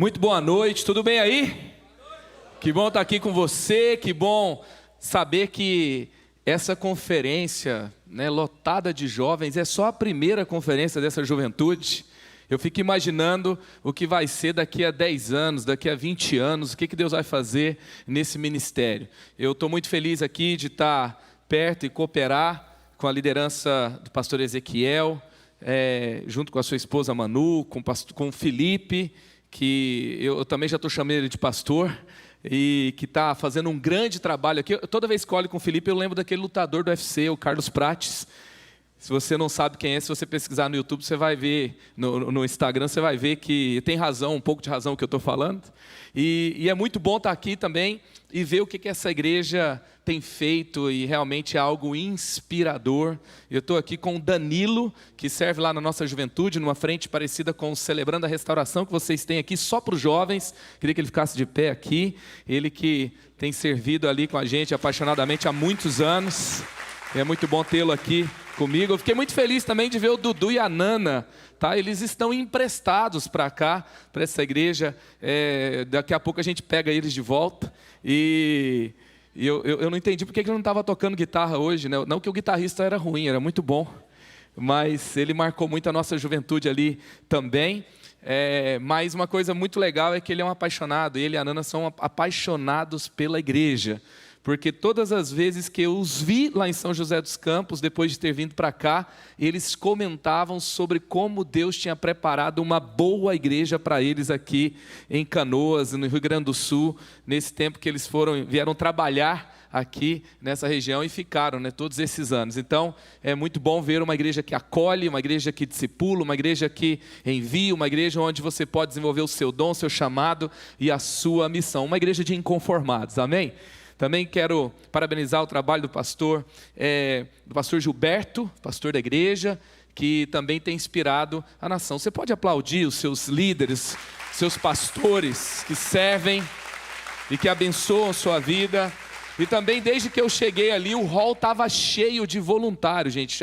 Muito boa noite, tudo bem aí? Que bom estar aqui com você, que bom saber que essa conferência, lotada de jovens, é só a primeira conferência dessa juventude. Eu fico imaginando o que vai ser daqui a 10 anos, daqui a 20 anos, o que Deus vai fazer nesse ministério. Eu estou muito feliz aqui de estar perto e cooperar com a liderança do pastor Ezequiel, junto com a sua esposa Manu, com o Felipe, que eu também já estou chamando ele de pastor, e que está fazendo um grande trabalho aqui. Toda vez que olho com o Felipe, eu lembro daquele lutador do UFC, o Carlos Prates. Se você não sabe quem é, se você pesquisar no YouTube, você vai ver, no Instagram, você vai ver que tem razão, um pouco de razão o que eu estou falando. E é muito bom estar aqui também e ver o que essa igreja tem feito, e realmente é algo inspirador. Eu estou aqui com o Danilo, que serve lá na nossa juventude, numa frente parecida com o Celebrando a Restauração, que vocês têm aqui só para os jovens. Queria que ele ficasse de pé aqui. Ele que tem servido ali com a gente apaixonadamente há muitos anos. É muito bom tê-lo aqui comigo. Eu fiquei muito feliz também de ver o Dudu e a Nana, tá? Eles estão emprestados para cá, para essa igreja. Daqui a pouco a gente pega eles de volta. E eu não entendi porque ele não estava tocando guitarra hoje, né? Não que o guitarrista era ruim, era muito bom, mas ele marcou muito a nossa juventude ali também. Mas uma coisa muito legal é que ele é um apaixonado, ele e a Nana são apaixonados pela igreja. Porque todas as vezes que eu os vi lá em São José dos Campos, depois de ter vindo para cá, eles comentavam sobre como Deus tinha preparado uma boa igreja para eles aqui em Canoas, no Rio Grande do Sul, nesse tempo que eles vieram trabalhar aqui nessa região e ficaram, todos esses anos. Então, é muito bom ver uma igreja que acolhe, uma igreja que discipula, uma igreja que envia, uma igreja onde você pode desenvolver o seu dom, o seu chamado e a sua missão. Uma igreja de inconformados, amém? Também quero parabenizar o trabalho do pastor Gilberto, pastor da igreja, que também tem inspirado a nação. Você pode aplaudir os seus líderes, seus pastores que servem e que abençoam a sua vida. E também, desde que eu cheguei ali, o hall estava cheio de voluntários, gente.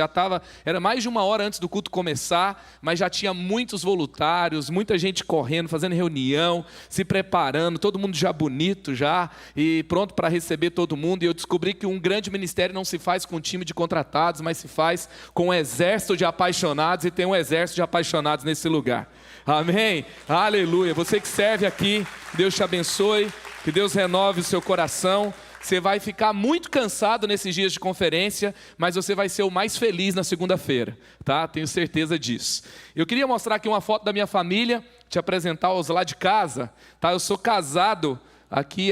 Era mais de 1 hora antes do culto começar, mas já tinha muitos voluntários, muita gente correndo, fazendo reunião, se preparando, todo mundo já bonito já, e pronto para receber todo mundo. E eu descobri que um grande ministério não se faz com um time de contratados, mas se faz com um exército de apaixonados, e tem um exército de apaixonados nesse lugar. Amém? Aleluia. Você que serve aqui, Deus te abençoe, que Deus renove o seu coração. Você vai ficar muito cansado nesses dias de conferência, mas você vai ser o mais feliz na segunda-feira, tá? Tenho certeza disso. Eu queria mostrar aqui uma foto da minha família, te apresentar os lá de casa, tá? Eu sou casado aqui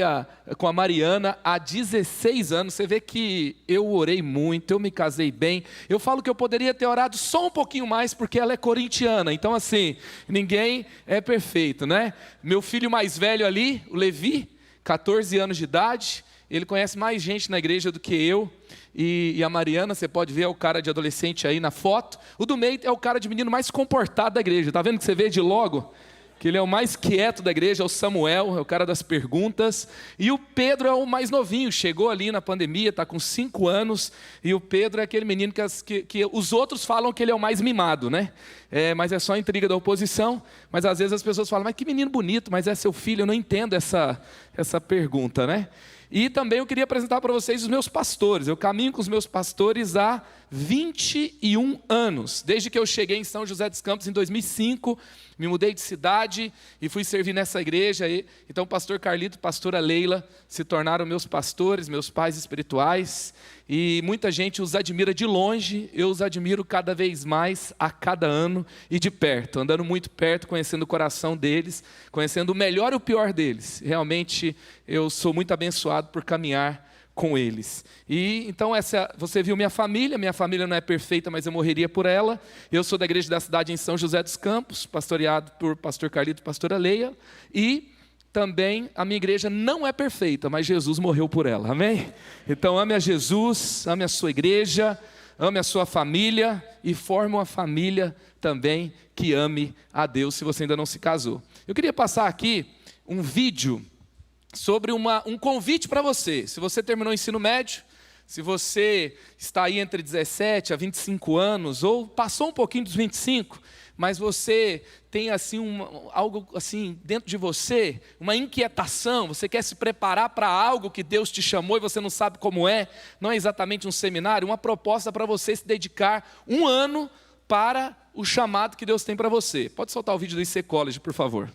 com a Mariana há 16 anos. Você vê que eu orei muito, eu me casei bem. Eu falo que eu poderia ter orado só um pouquinho mais, porque ela é corintiana. Então, assim, ninguém é perfeito, né? Meu filho mais velho ali, o Levi, 14 anos de idade. Ele conhece mais gente na igreja do que eu. E a Mariana, você pode ver, é o cara de adolescente aí na foto. O do meio é o cara de menino mais comportado da igreja. Tá vendo que você vê de logo? Que ele é o mais quieto da igreja, é o Samuel, é o cara das perguntas. E o Pedro é o mais novinho, chegou ali na pandemia, está com 5 anos. E o Pedro é aquele menino que os outros falam que ele é o mais mimado, né? Mas é só intriga da oposição. Mas às vezes as pessoas falam, mas que menino bonito, mas é seu filho. Eu não entendo essa pergunta, né? E também eu queria apresentar para vocês os meus pastores. Eu caminho com os meus pastores há 21 anos. Desde que eu cheguei em São José dos Campos em 2005, me mudei de cidade e fui servir nessa igreja. Então o pastor Carlito e a pastora Leila se tornaram meus pastores, meus pais espirituais. E muita gente os admira de longe, eu os admiro cada vez mais a cada ano e de perto, andando muito perto, conhecendo o coração deles, conhecendo o melhor e o pior deles. Realmente eu sou muito abençoado por caminhar com eles. E então você viu minha família não é perfeita, mas eu morreria por ela. Eu sou da igreja da cidade em São José dos Campos, pastoreado por pastor Carlito e pastora Leila, e também a minha igreja não é perfeita, mas Jesus morreu por ela, amém? Então ame a Jesus, ame a sua igreja, ame a sua família e forme uma família também que ame a Deus, se você ainda não se casou. Eu queria passar aqui um vídeo sobre um convite para você. Se você terminou o ensino médio, se você está aí entre 17 a 25 anos, ou passou um pouquinho dos 25, mas você tem assim algo assim dentro de você, uma inquietação, você quer se preparar para algo que Deus te chamou e você não sabe como é, não é exatamente um seminário, uma proposta para você se dedicar 1 ano para o chamado que Deus tem para você. Pode soltar o vídeo do IC College, por favor.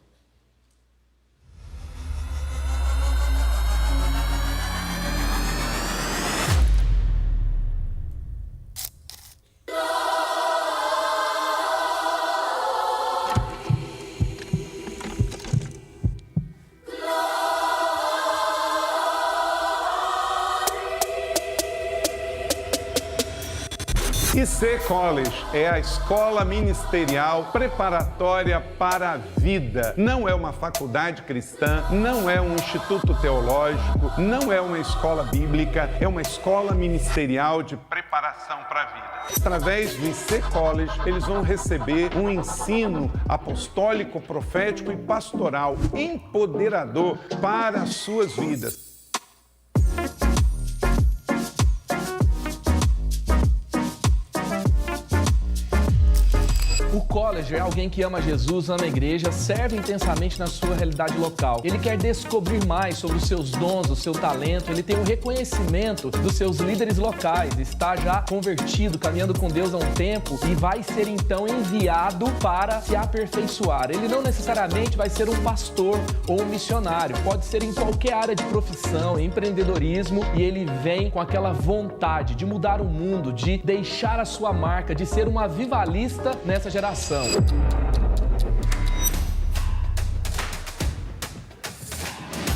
IC College é a escola ministerial preparatória para a vida. Não é uma faculdade cristã, não é um instituto teológico, não é uma escola bíblica, é uma escola ministerial de preparação para a vida. Através do IC College, eles vão receber um ensino apostólico, profético e pastoral empoderador para as suas vidas. O College é alguém que ama Jesus, ama a igreja, serve intensamente na sua realidade local. Ele quer descobrir mais sobre os seus dons, o seu talento, ele tem um reconhecimento dos seus líderes locais, está já convertido, caminhando com Deus há um tempo e vai ser então enviado para se aperfeiçoar. Ele não necessariamente vai ser um pastor ou um missionário, pode ser em qualquer área de profissão, empreendedorismo, e ele vem com aquela vontade de mudar o mundo, de deixar a sua marca, de ser um avivalista nessa geração.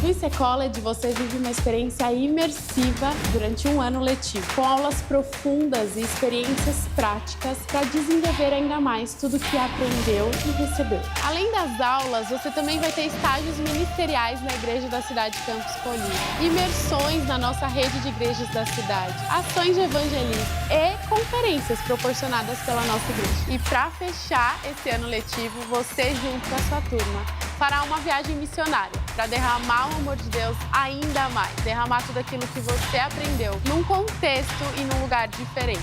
No IC College, você vive uma experiência imersiva durante 1 ano letivo, com aulas profundas e experiências práticas para desenvolver ainda mais tudo que aprendeu e recebeu. Além das aulas, você também vai ter estágios ministeriais na Igreja da Cidade Campos Colina, imersões na nossa rede de igrejas da cidade, ações de evangelismo e conferências proporcionadas pela nossa igreja. E para fechar esse ano letivo, você junto com a sua turma fará uma viagem missionária para derramar o amor de Deus ainda mais, derramar tudo aquilo que você aprendeu num contexto e num lugar diferente.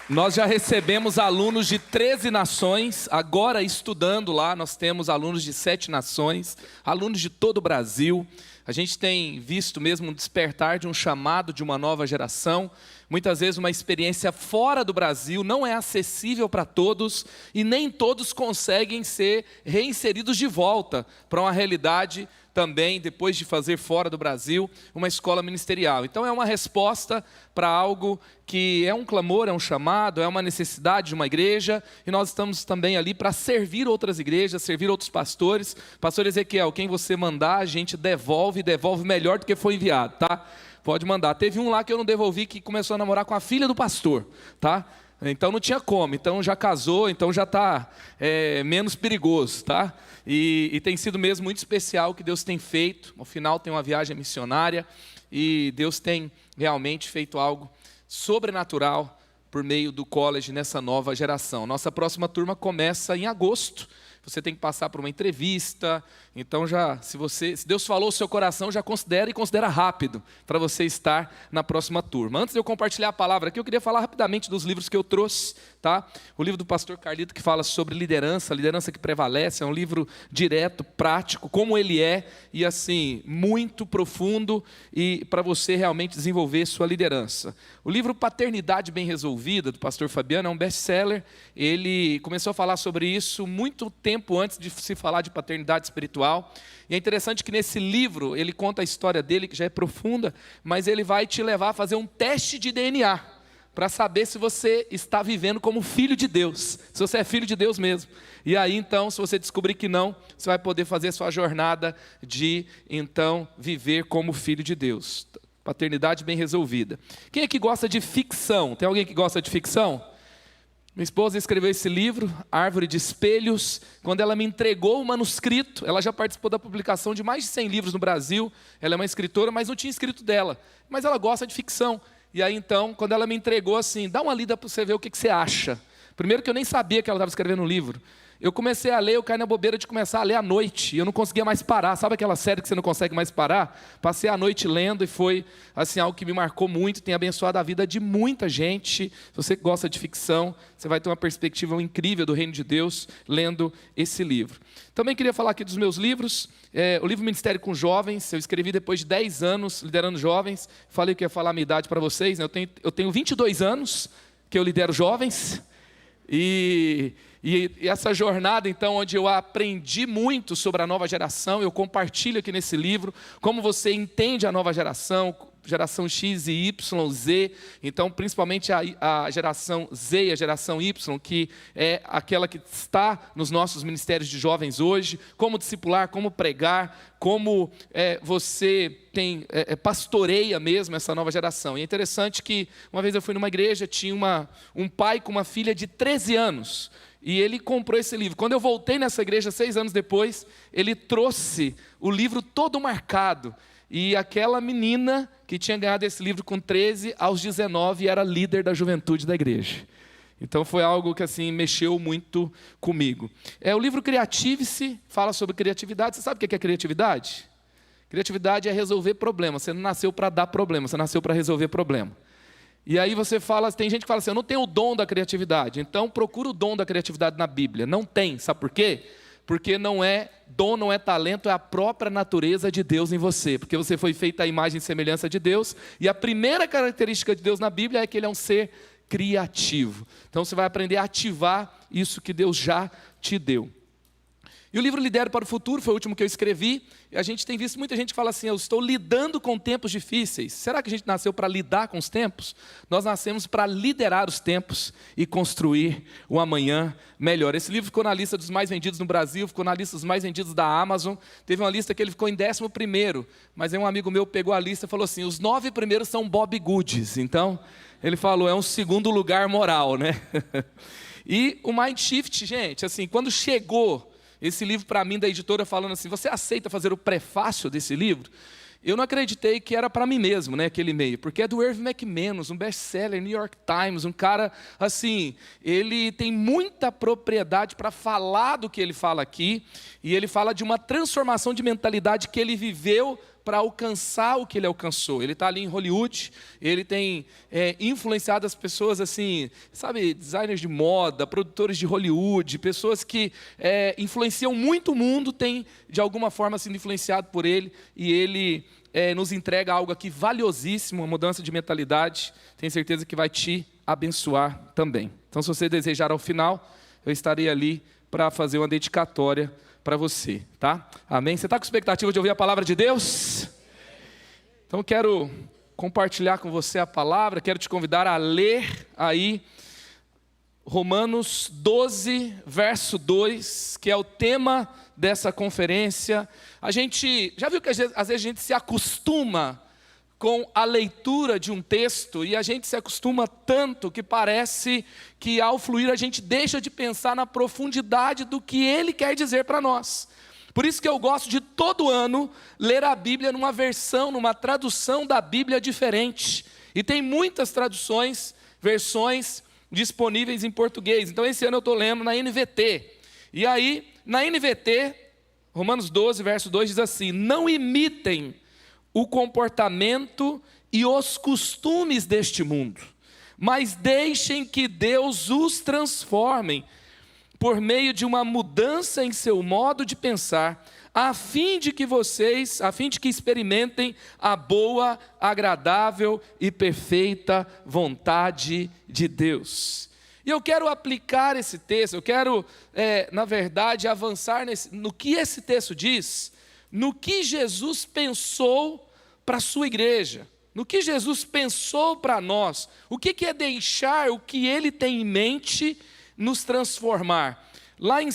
Nós já recebemos alunos de 13 nações, agora estudando lá, nós temos alunos de 7 nações, alunos de todo o Brasil. A gente tem visto mesmo um despertar de um chamado de uma nova geração. Muitas vezes uma experiência fora do Brasil não é acessível para todos e nem todos conseguem ser reinseridos de volta para uma realidade também, depois de fazer fora do Brasil, uma escola ministerial. Então é uma resposta para algo que é um clamor, é um chamado, é uma necessidade de uma igreja, e nós estamos também ali para servir outras igrejas, servir outros pastores. Pastor Ezequiel, quem você mandar, a gente devolve melhor do que foi enviado, tá? Pode mandar. Teve um lá que eu não devolvi, que começou a namorar com a filha do pastor, tá? Então não tinha como, então já casou, então já está menos perigoso, tá? E tem sido mesmo muito especial o que Deus tem feito. No final tem uma viagem missionária e Deus tem realmente feito algo sobrenatural por meio do college nessa nova geração. Nossa próxima turma começa em agosto. Você tem que passar por uma entrevista, então se Deus falou o seu coração, já considera e considera rápido para você estar na próxima turma. Antes de eu compartilhar a palavra aqui, eu queria falar rapidamente dos livros que eu trouxe, tá? O livro do pastor Carlito, que fala sobre liderança, a liderança que prevalece, é um livro direto, prático, como ele é, e assim, muito profundo, e para você realmente desenvolver sua liderança. O livro Paternidade Bem Resolvida, do pastor Fabiano, é um best-seller. Ele começou a falar sobre isso muito tempo antes de se falar de paternidade espiritual. E é interessante que nesse livro ele conta a história dele, que já é profunda, mas ele vai te levar a fazer um teste de DNA, para saber se você está vivendo como filho de Deus, se você é filho de Deus mesmo. E aí então, se você descobrir que não, você vai poder fazer a sua jornada de então viver como filho de Deus. Paternidade bem resolvida. Quem é que gosta de ficção? Tem alguém que gosta de ficção? Minha esposa escreveu esse livro, Árvore de Espelhos. Quando ela me entregou o manuscrito, ela já participou da publicação de mais de 100 livros no Brasil. Ela é uma escritora, mas não tinha escrito dela. Mas ela gosta de ficção. E aí então, quando ela me entregou assim, dá uma lida para você ver o que você acha. Primeiro que eu nem sabia que ela estava escrevendo um livro. Eu comecei a ler, eu caí na bobeira de começar a ler à noite. E eu não conseguia mais parar. Sabe aquela série que você não consegue mais parar? Passei a noite lendo e foi assim, algo que me marcou muito. Tem abençoado a vida de muita gente. Se você gosta de ficção, você vai ter uma perspectiva incrível do reino de Deus lendo esse livro. Também queria falar aqui dos meus livros. O livro Ministério com Jovens, eu escrevi depois de 10 anos liderando jovens. Falei que ia falar a minha idade para vocês, né? Eu tenho 22 anos que eu lidero jovens. E essa jornada, então, onde eu aprendi muito sobre a nova geração, eu compartilho aqui nesse livro, como você entende a nova geração X e Y, Z, então principalmente a geração Z e a geração Y, que é aquela que está nos nossos ministérios de jovens hoje, como discipular, como pregar, como você pastoreia mesmo essa nova geração. E é interessante que uma vez eu fui numa igreja, tinha um pai com uma filha de 13 anos, e ele comprou esse livro. Quando eu voltei nessa igreja 6 anos depois, ele trouxe o livro todo marcado. E aquela menina que tinha ganhado esse livro com 13, aos 19, era líder da juventude da igreja. Então foi algo que assim mexeu muito comigo. O livro Criative-se fala sobre criatividade. Você sabe o que é criatividade? Criatividade é resolver problema. Você não nasceu para dar problema, você nasceu para resolver problema. E aí você fala, tem gente que fala assim, eu não tenho o dom da criatividade. Então procura o dom da criatividade na Bíblia. Não tem, sabe por quê? Porque não é dom, não é talento, é a própria natureza de Deus em você. Porque você foi feito à imagem e semelhança de Deus. E a primeira característica de Deus na Bíblia é que Ele é um ser criativo. Então você vai aprender a ativar isso que Deus já te deu. E o livro Lidero para o Futuro foi o último que eu escrevi. E a gente tem visto muita gente que fala assim, eu estou lidando com tempos difíceis. Será que a gente nasceu para lidar com os tempos? Nós nascemos para liderar os tempos e construir o amanhã melhor. Esse livro ficou na lista dos mais vendidos no Brasil, ficou na lista dos mais vendidos da Amazon. Teve uma lista que ele ficou em 11º, mas aí um amigo meu pegou a lista e falou assim, os 9 primeiros são Bob Goods. Então, ele falou, é um segundo lugar moral, né? E o Mind Shift, gente, assim, quando chegou esse livro para mim da editora falando assim, você aceita fazer o prefácio desse livro? Eu não acreditei que era para mim mesmo, né, aquele e-mail, porque é do Erwin McManus, um best-seller, New York Times, um cara assim, ele tem muita propriedade para falar do que ele fala aqui, e ele fala de uma transformação de mentalidade que ele viveu para alcançar o que ele alcançou. Ele está ali em Hollywood, ele tem influenciado as pessoas assim, sabe, designers de moda, produtores de Hollywood, pessoas que influenciam muito o mundo, têm de alguma forma sido influenciado por ele, e ele nos entrega algo aqui valiosíssimo, uma mudança de mentalidade, tenho certeza que vai te abençoar também. Então, se você desejar ao final, eu estarei ali para fazer uma dedicatória para você, tá? Amém? Você está com expectativa de ouvir a palavra de Deus? Então quero compartilhar com você a palavra, quero te convidar a ler aí Romanos 12, verso 2, que é o tema dessa conferência. A gente, já viu que às vezes a gente se acostuma com a leitura de um texto, e a gente se acostuma tanto que parece que ao fluir a gente deixa de pensar na profundidade do que ele quer dizer para nós. Por isso que eu gosto de todo ano ler a Bíblia numa versão, numa tradução da Bíblia diferente. E tem muitas traduções, versões disponíveis em português. Então esse ano eu estou lendo na NVT. E aí, na NVT, Romanos 12, verso 2 diz assim, não imitem o comportamento e os costumes deste mundo, mas deixem que Deus os transforme por meio de uma mudança em seu modo de pensar, a fim de que experimentem a boa, agradável e perfeita vontade de Deus. E eu quero aplicar esse texto, eu quero, na verdade, avançar no que esse texto diz, no que Jesus pensou para a sua igreja, no que Jesus pensou para nós, o que é deixar o que Ele tem em mente nos transformar. Lá no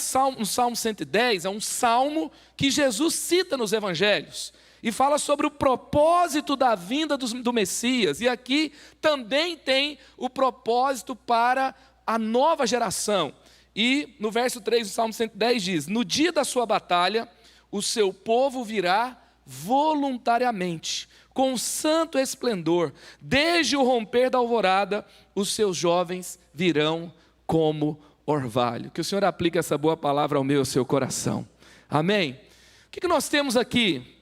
Salmo 110, é um salmo que Jesus cita nos evangelhos, e fala sobre o propósito da vinda do Messias, e aqui também tem o propósito para a nova geração. E no verso 3 do Salmo 110 diz: no dia da sua batalha, o seu povo virá voluntariamente, com santo esplendor, desde o romper da alvorada, os seus jovens virão como orvalho. Que o Senhor aplique essa boa palavra ao meu e ao seu coração. Amém? O que nós temos aqui?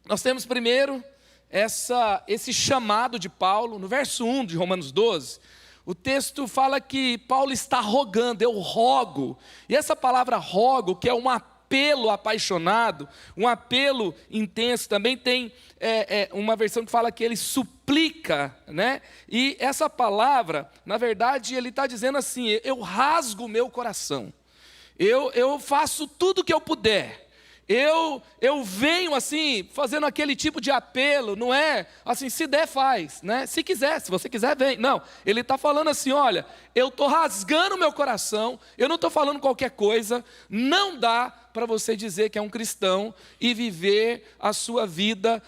Nós temos primeiro esse chamado de Paulo. No verso 1 de Romanos 12, o texto fala que Paulo está rogando, eu rogo. E essa palavra rogo, que é um apelo apaixonado, um apelo intenso, também tem uma versão que fala que ele suplica, né? E essa palavra, na verdade, ele está dizendo assim: eu rasgo o meu coração, eu faço tudo o que eu puder. Eu venho assim, fazendo aquele tipo de apelo, não é assim, se der faz, né? Se você quiser vem. Não, ele está falando assim, olha, eu estou rasgando o meu coração, eu não estou falando qualquer coisa. Não dá para você dizer que é um cristão e viver a sua vida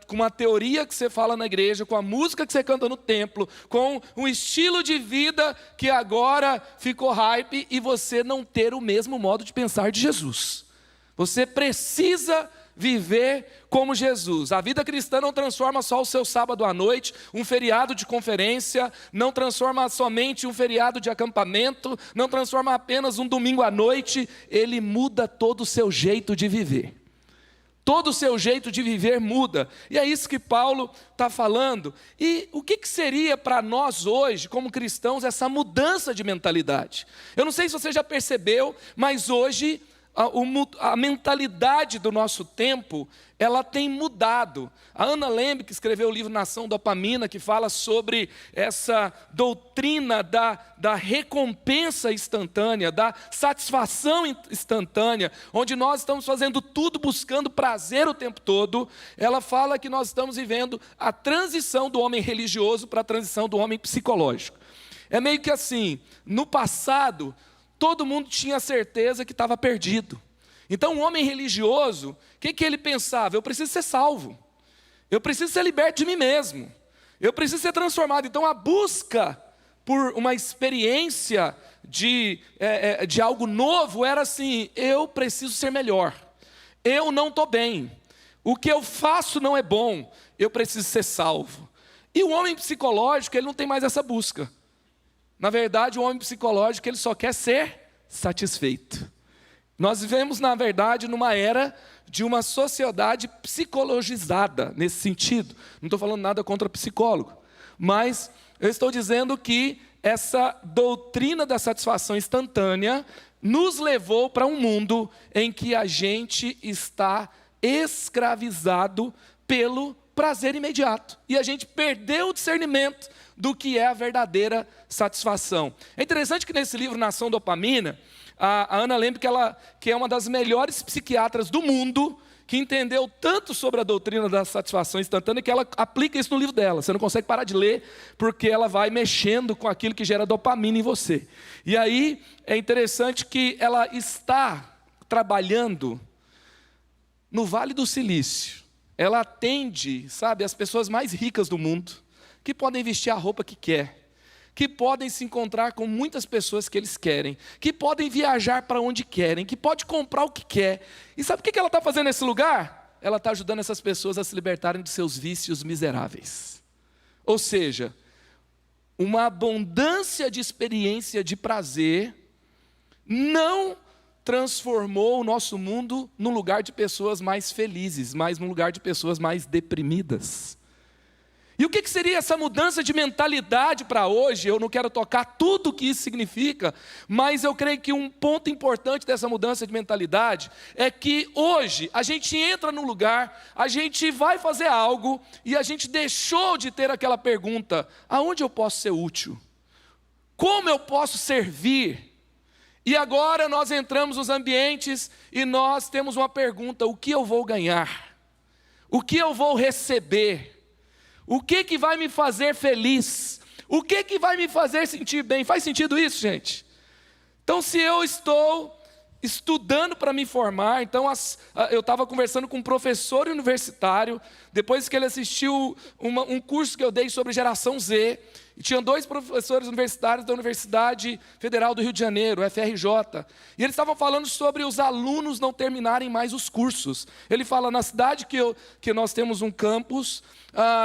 com uma teoria que você fala na igreja, com a música que você canta no templo, com um estilo de vida que agora ficou hype, e você não ter o mesmo modo de pensar de Jesus. Você precisa viver como Jesus. A vida cristã não transforma só o seu sábado à noite, um feriado de conferência, não transforma somente um feriado de acampamento, não transforma apenas um domingo à noite. Ele muda todo o seu jeito de viver. Todo o seu jeito de viver muda. E é isso que Paulo está falando. E o que seria para nós hoje, como cristãos, essa mudança de mentalidade? Eu não sei se você já percebeu, mas hoje a mentalidade do nosso tempo, ela tem mudado. A Ana Lembe, que escreveu o livro Nação Dopamina, que fala sobre essa doutrina da recompensa instantânea, da satisfação instantânea, onde nós estamos fazendo tudo buscando prazer o tempo todo. Ela fala que nós estamos vivendo a transição do homem religioso para a transição do homem psicológico. É meio que assim, no passado, todo mundo tinha certeza que estava perdido. Então o homem religioso, o que ele pensava? Eu preciso ser salvo, eu preciso ser liberto de mim mesmo, eu preciso ser transformado. Então a busca por uma experiência de algo novo era assim: eu preciso ser melhor, eu não estou bem, o que eu faço não é bom, eu preciso ser salvo. E o homem psicológico, ele não tem mais essa busca. Na verdade, o homem psicológico, ele só quer ser satisfeito. Nós vivemos, na verdade, numa era de uma sociedade psicologizada, nesse sentido. Não estou falando nada contra psicólogo, mas eu estou dizendo que essa doutrina da satisfação instantânea nos levou para um mundo em que a gente está escravizado pelo prazer imediato. E a gente perdeu o discernimento do que é a verdadeira satisfação. É interessante que nesse livro, Nação Dopamina, a Ana Lembe, que é uma das melhores psiquiatras do mundo, que entendeu tanto sobre a doutrina da satisfação instantânea, que ela aplica isso no livro dela. Você não consegue parar de ler, porque ela vai mexendo com aquilo que gera dopamina em você. E aí, é interessante que ela está trabalhando no Vale do Silício. Ela atende, as pessoas mais ricas do mundo, que podem vestir a roupa que quer, que podem se encontrar com muitas pessoas que eles querem, que podem viajar para onde querem, que pode comprar o que quer. E sabe o que ela está fazendo nesse lugar? Ela está ajudando essas pessoas a se libertarem de seus vícios miseráveis. Ou seja, uma abundância de experiência de prazer não transformou o nosso mundo num lugar de pessoas mais felizes, mas num lugar de pessoas mais deprimidas. E o que seria essa mudança de mentalidade para hoje? Eu não quero tocar tudo o que isso significa, mas eu creio que um ponto importante dessa mudança de mentalidade é que hoje a gente entra num lugar, a gente vai fazer algo e a gente deixou de ter aquela pergunta: aonde eu posso ser útil? Como eu posso servir? E agora nós entramos nos ambientes e nós temos uma pergunta: o que eu vou ganhar? O que eu vou receber? O que vai me fazer feliz? O que vai me fazer sentir bem? Faz sentido isso, gente? Então, se eu estou estudando para me formar. Então eu estava conversando com um professor universitário, depois que ele assistiu um curso que eu dei sobre geração Z, e tinham 2 professores universitários da Universidade Federal do Rio de Janeiro, FRJ, e eles estavam falando sobre os alunos não terminarem mais os cursos. Ele fala, na cidade que nós temos um campus,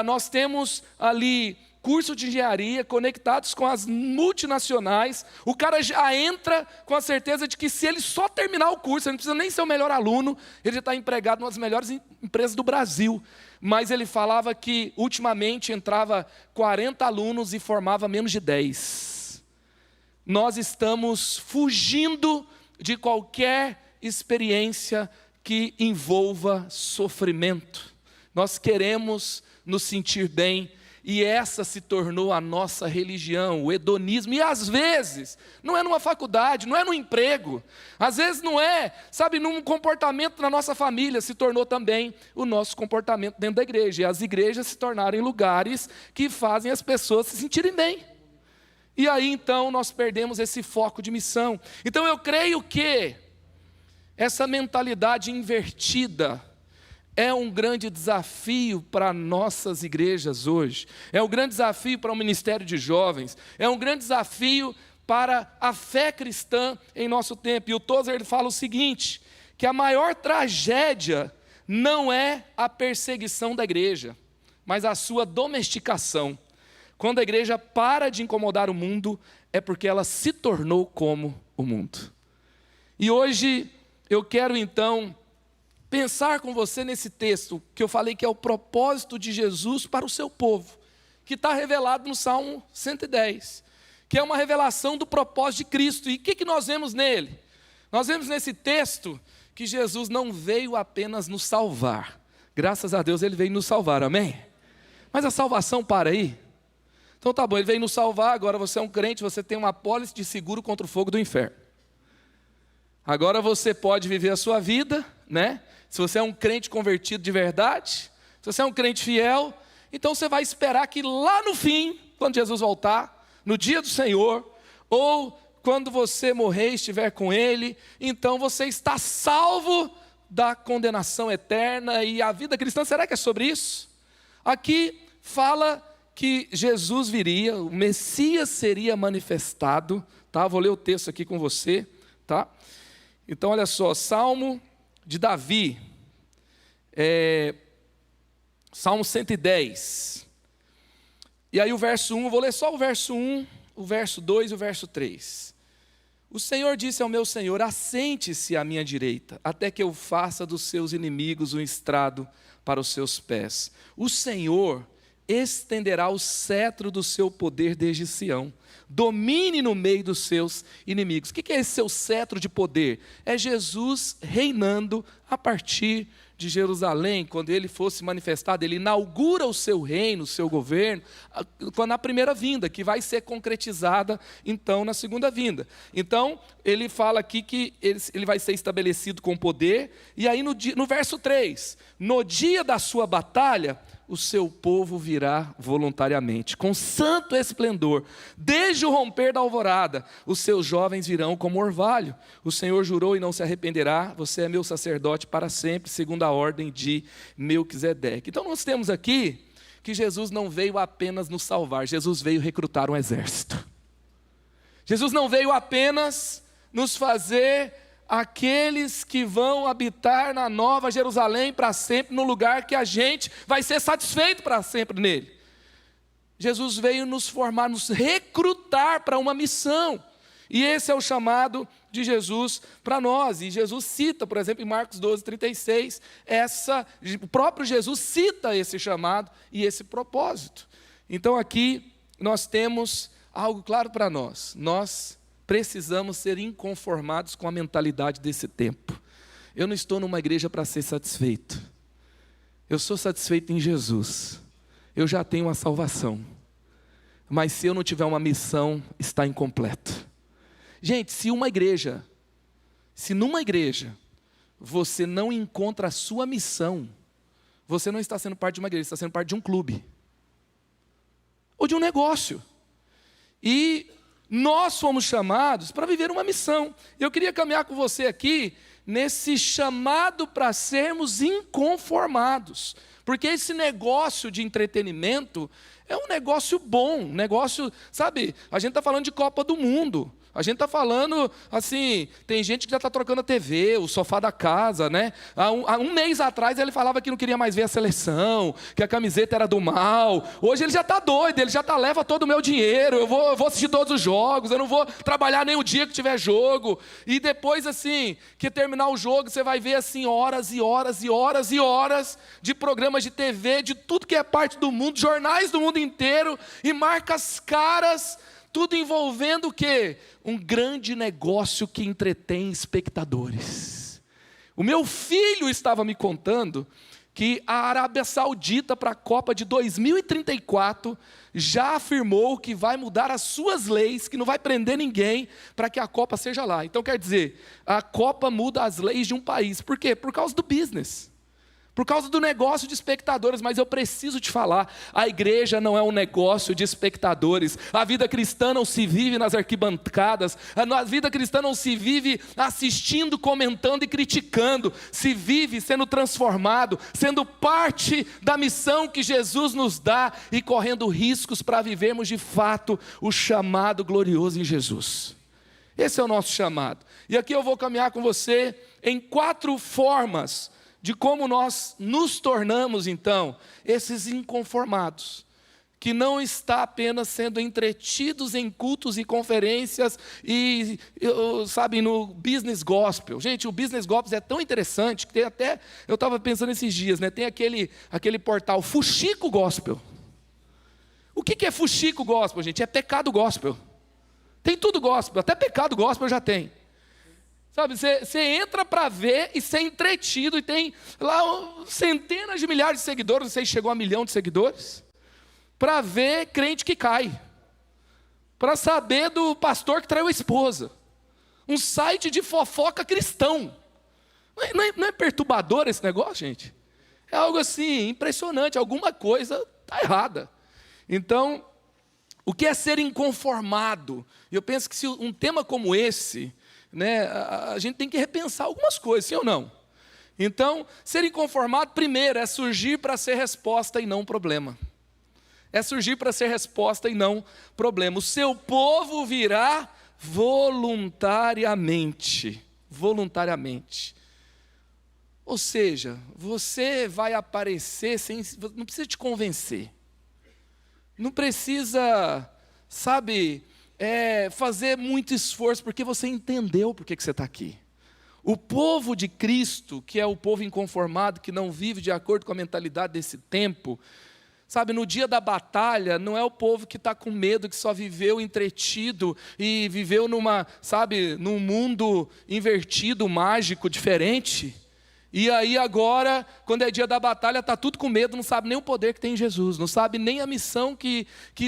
nós temos ali curso de engenharia, conectados com as multinacionais, o cara já entra com a certeza de que se ele só terminar o curso, ele não precisa nem ser o melhor aluno, ele já está empregado em uma das melhores empresas do Brasil. Mas ele falava que, ultimamente, entrava 40 alunos e formava menos de 10. Nós estamos fugindo de qualquer experiência que envolva sofrimento. Nós queremos nos sentir bem, e essa se tornou a nossa religião, o hedonismo. E às vezes, não é numa faculdade, não é no emprego. Às vezes não é, sabe, num comportamento na nossa família. Se tornou também o nosso comportamento dentro da igreja. E as igrejas se tornaram lugares que fazem as pessoas se sentirem bem. E aí então nós perdemos esse foco de missão. Então eu creio que essa mentalidade invertida é um grande desafio para nossas igrejas hoje. É um grande desafio para o ministério de jovens. É um grande desafio para a fé cristã em nosso tempo. E o Tozer ele fala o seguinte, que a maior tragédia não é a perseguição da igreja, mas a sua domesticação. Quando a igreja para de incomodar o mundo, é porque ela se tornou como o mundo. E hoje eu quero então pensar com você nesse texto, que eu falei que é o propósito de Jesus para o seu povo, que está revelado no Salmo 110, que é uma revelação do propósito de Cristo. E o que nós vemos nele? Nós vemos nesse texto que Jesus não veio apenas nos salvar. Graças a Deus ele veio nos salvar, amém? Mas a salvação para aí? Então tá bom, ele veio nos salvar, agora você é um crente, você tem uma apólice de seguro contra o fogo do inferno. Agora você pode viver a sua vida, né? Se você é um crente convertido de verdade, se você é um crente fiel, então você vai esperar que lá no fim, quando Jesus voltar, no dia do Senhor, ou quando você morrer e estiver com Ele, então você está salvo da condenação eterna. E a vida cristã, será que é sobre isso? Aqui fala que Jesus viria, o Messias seria manifestado, tá? Vou ler o texto aqui com você, tá? Então olha só, Salmo de Davi, Salmo 110, e aí o verso 1, vou ler só o verso 1, o verso 2 e o verso 3. O Senhor disse ao meu Senhor, assente-se à minha direita, até que eu faça dos seus inimigos um estrado para os seus pés. O Senhor estenderá o cetro do seu poder desde Sião, domine no meio dos seus inimigos. O que é esse seu cetro de poder? É Jesus reinando a partir de Jerusalém. Quando ele fosse manifestado, ele inaugura o seu reino, o seu governo, na primeira vinda, que vai ser concretizada então na segunda vinda. Então ele fala aqui que ele vai ser estabelecido com poder. E aí no verso 3, no dia da sua batalha, o seu povo virá voluntariamente, com santo esplendor, desde o romper da alvorada, os seus jovens virão como orvalho. O Senhor jurou e não se arrependerá, você é meu sacerdote para sempre, segundo a ordem de Melquisedeque. Então nós temos aqui que Jesus não veio apenas nos salvar, Jesus veio recrutar um exército. Jesus não veio apenas nos fazer aqueles que vão habitar na Nova Jerusalém para sempre, no lugar que a gente vai ser satisfeito para sempre nele. Jesus veio nos formar, nos recrutar para uma missão. E esse é o chamado de Jesus para nós. E Jesus cita, por exemplo, em Marcos 12:36, o próprio Jesus cita esse chamado e esse propósito. Então aqui nós temos algo claro para nós. Nós precisamos ser inconformados com a mentalidade desse tempo. Eu não estou numa igreja para ser satisfeito. Eu sou satisfeito em Jesus. Eu já tenho uma salvação. Mas se eu não tiver uma missão, está incompleto. Gente, se numa igreja você não encontra a sua missão, você não está sendo parte de uma igreja, você está sendo parte de um clube. Ou de um negócio. E Nós fomos chamados para viver uma missão. Eu queria caminhar com você aqui nesse chamado para sermos inconformados. Porque esse negócio de entretenimento é um negócio bom, sabe? A gente está falando de Copa do Mundo. A gente está falando, assim, tem gente que já está trocando a TV, o sofá da casa, né? Há um mês atrás ele falava que não queria mais ver a seleção, que a camiseta era do mal. Hoje ele já está doido, ele já leva todo o meu dinheiro, eu vou assistir todos os jogos, eu não vou trabalhar nem o dia que tiver jogo. E depois, assim, que terminar o jogo, você vai ver, assim, horas e horas e horas e horas de programas de TV, de tudo que é parte do mundo, jornais do mundo inteiro, e marcas caras, tudo envolvendo o quê? Um grande negócio que entretém espectadores. O meu filho estava me contando que a Arábia Saudita, para a Copa de 2034, já afirmou que vai mudar as suas leis, que não vai prender ninguém para que a Copa seja lá. Então, quer dizer, a Copa muda as leis de um país. Por quê? Por causa do business. Por causa do negócio de espectadores. Mas eu preciso te falar, a igreja não é um negócio de espectadores. A vida cristã não se vive nas arquibancadas. A vida cristã não se vive assistindo, comentando e criticando. Se vive sendo transformado, sendo parte da missão que Jesus nos dá e correndo riscos para vivermos de fato o chamado glorioso em Jesus. Esse é o nosso chamado. E aqui eu vou caminhar com você em 4 formas de como nós nos tornamos, então, esses inconformados, que não está apenas sendo entretidos em cultos e conferências e, sabe, no business gospel. Gente, o business gospel é tão interessante que tem até, eu estava pensando esses dias, né, tem aquele portal Fuxico Gospel. O que é Fuxico Gospel, gente? É pecado gospel. Tem tudo gospel, até pecado gospel já tem. Sabe, você entra para ver e ser entretido, e tem lá centenas de milhares de seguidores, não sei se chegou a 1 milhão de seguidores, para ver crente que cai, para saber do pastor que traiu a esposa, um site de fofoca cristão. Não é perturbador esse negócio, gente? É algo assim, impressionante, alguma coisa está errada. Então, o que é ser inconformado? Eu penso que se um tema como esse, né, a gente tem que repensar algumas coisas, sim ou não? Então, ser inconformado, primeiro, é surgir para ser resposta e não problema. É surgir para ser resposta e não problema. O seu povo virá voluntariamente. Voluntariamente. Ou seja, você vai aparecer não precisa te convencer. Não precisa, sabe, fazer muito esforço, porque você entendeu por que você está aqui. O povo de Cristo, que é o povo inconformado, que não vive de acordo com a mentalidade desse tempo, sabe, no dia da batalha, não é o povo que está com medo, que só viveu entretido e viveu num mundo invertido, mágico, diferente. E aí agora, quando é dia da batalha, está tudo com medo, não sabe nem o poder que tem em Jesus, não sabe nem a missão que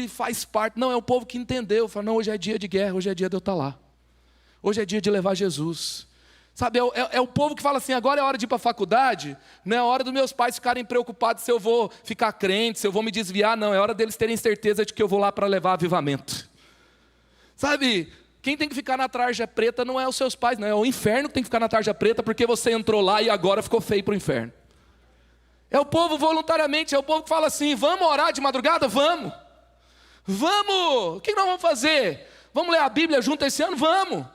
faz parte. Não, é o povo que entendeu, fala, não, hoje é dia de guerra, hoje é dia de eu estar lá. Hoje é dia de levar Jesus. Sabe, é o povo que fala assim, agora é hora de ir para a faculdade, não é hora dos meus pais ficarem preocupados se eu vou ficar crente, se eu vou me desviar, não, é hora deles terem certeza de que eu vou lá para levar avivamento. Sabe, quem tem que ficar na tarja preta não é os seus pais, não, é o inferno que tem que ficar na tarja preta, porque você entrou lá e agora ficou feio para o inferno. É o povo voluntariamente, é o povo que fala assim, vamos orar de madrugada? Vamos! Vamos! O que nós vamos fazer? Vamos ler a Bíblia junto esse ano? Vamos!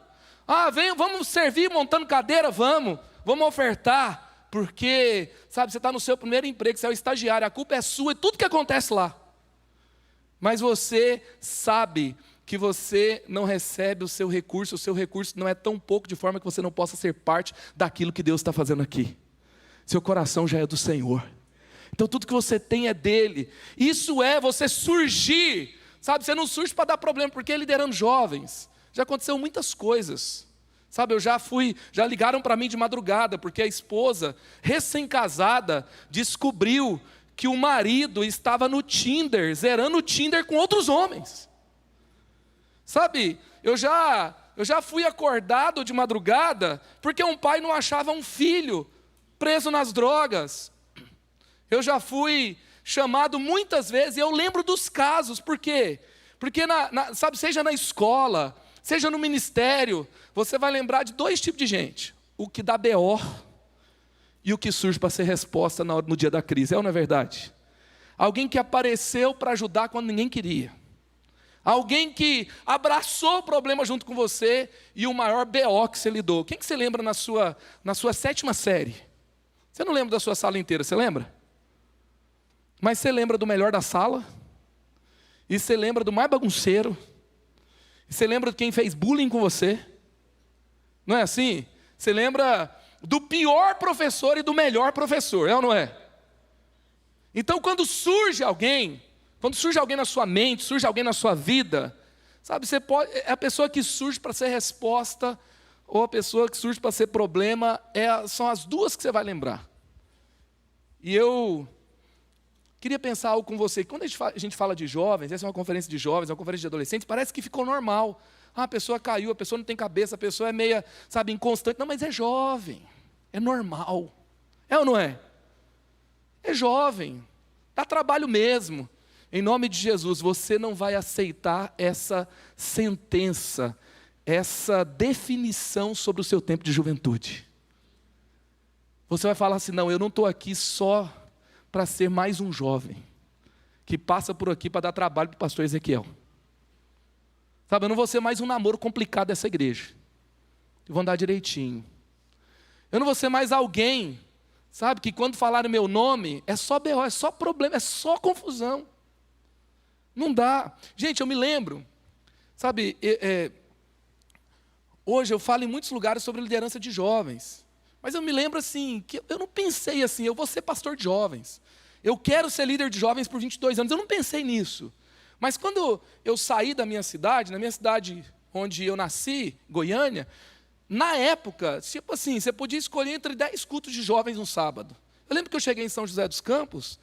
Vamos servir montando cadeira? Vamos ofertar, porque, sabe, você está no seu primeiro emprego, você é o estagiário, a culpa é sua e tudo que acontece lá. Mas você sabe que você não recebe o seu recurso não é tão pouco de forma que você não possa ser parte daquilo que Deus está fazendo aqui. Seu coração já é do Senhor. Então tudo que você tem é dele. Isso é você surgir, sabe, você não surge para dar problema, porque liderando jovens, já aconteceu muitas coisas. Sabe, já ligaram para mim de madrugada, porque a esposa, recém-casada, descobriu que o marido estava no Tinder, zerando o Tinder com outros homens. Sabe, eu já fui acordado de madrugada, porque um pai não achava um filho preso nas drogas. Eu já fui chamado muitas vezes, e eu lembro dos casos, por quê? Porque, sabe, seja na escola, seja no ministério, você vai lembrar de 2 tipos de gente. O que dá BO e o que surge para ser resposta no dia da crise. É ou não é verdade? Alguém que apareceu para ajudar quando ninguém queria. Alguém que abraçou o problema junto com você e o maior BO que você lidou. Quem que você lembra na sua 7ª série? Você não lembra da sua sala inteira, você lembra? Mas você lembra do melhor da sala? E você lembra do mais bagunceiro? E você lembra de quem fez bullying com você? Não é assim? Você lembra do pior professor e do melhor professor, é ou não é? Então, quando surge alguém na sua mente, surge alguém na sua vida, sabe, é a pessoa que surge para ser resposta, ou a pessoa que surge para ser problema, são as 2 que você vai lembrar. E eu queria pensar algo com você. Quando a gente fala de jovens, essa é uma conferência de jovens, é uma conferência de adolescentes, parece que ficou normal. A pessoa caiu, a pessoa não tem cabeça, a pessoa é meia, sabe, inconstante. Não, mas é jovem, é normal. É ou não é? É jovem, dá trabalho mesmo. Em nome de Jesus, você não vai aceitar essa sentença, essa definição sobre o seu tempo de juventude. Você vai falar assim, não, eu não estou aqui só para ser mais um jovem, que passa por aqui para dar trabalho para o pastor Ezequiel. Sabe, eu não vou ser mais um namoro complicado dessa igreja. Eu vou andar direitinho. Eu não vou ser mais alguém, sabe, que quando falarem meu nome, é só BO, é só problema, é só confusão. Não dá. Gente, eu me lembro, sabe, hoje eu falo em muitos lugares sobre liderança de jovens, mas eu me lembro assim, que eu não pensei assim, eu vou ser pastor de jovens, eu quero ser líder de jovens por 22 anos, eu não pensei nisso. Mas quando eu saí da minha cidade, na minha cidade onde eu nasci, Goiânia, na época, tipo assim, você podia escolher entre 10 cultos de jovens no sábado. Eu lembro que eu cheguei em São José dos Campos,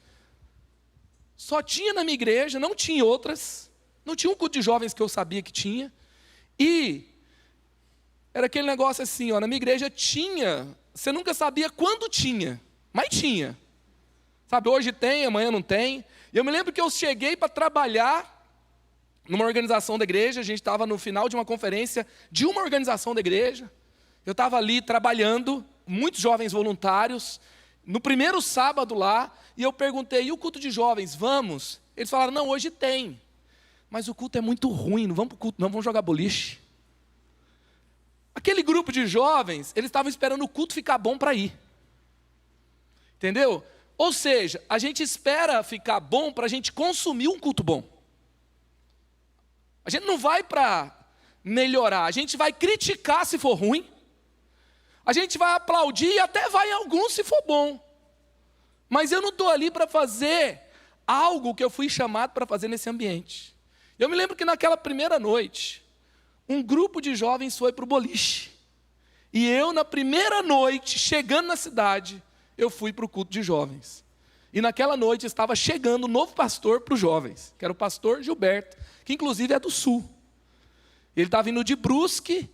só tinha na minha igreja, não tinha outras, não tinha um culto de jovens que eu sabia que tinha, e era aquele negócio assim, ó, na minha igreja tinha, você nunca sabia quando tinha, mas tinha. Sabe, hoje tem, amanhã não tem. E eu me lembro que eu cheguei para trabalhar numa organização da igreja, a gente estava no final de uma conferência de uma organização da igreja, eu estava ali trabalhando, muitos jovens voluntários, no primeiro sábado lá, e eu perguntei, e o culto de jovens, vamos? Eles falaram, não, hoje tem, mas o culto é muito ruim, não vamos para o culto não, vamos jogar boliche. Aquele grupo de jovens, eles estavam esperando o culto ficar bom para ir. Entendeu? Ou seja, a gente espera ficar bom para a gente consumir um culto bom. A gente não vai para melhorar, a gente vai criticar se for ruim, a gente vai aplaudir e até vai em alguns se for bom. Mas eu não estou ali para fazer algo que eu fui chamado para fazer nesse ambiente. Eu me lembro que naquela primeira noite, um grupo de jovens foi para o boliche. E eu, na primeira noite, chegando na cidade, eu fui para o culto de jovens. E naquela noite estava chegando um novo pastor para os jovens, que era o pastor Gilberto, que inclusive é do Sul. Ele estava indo de Brusque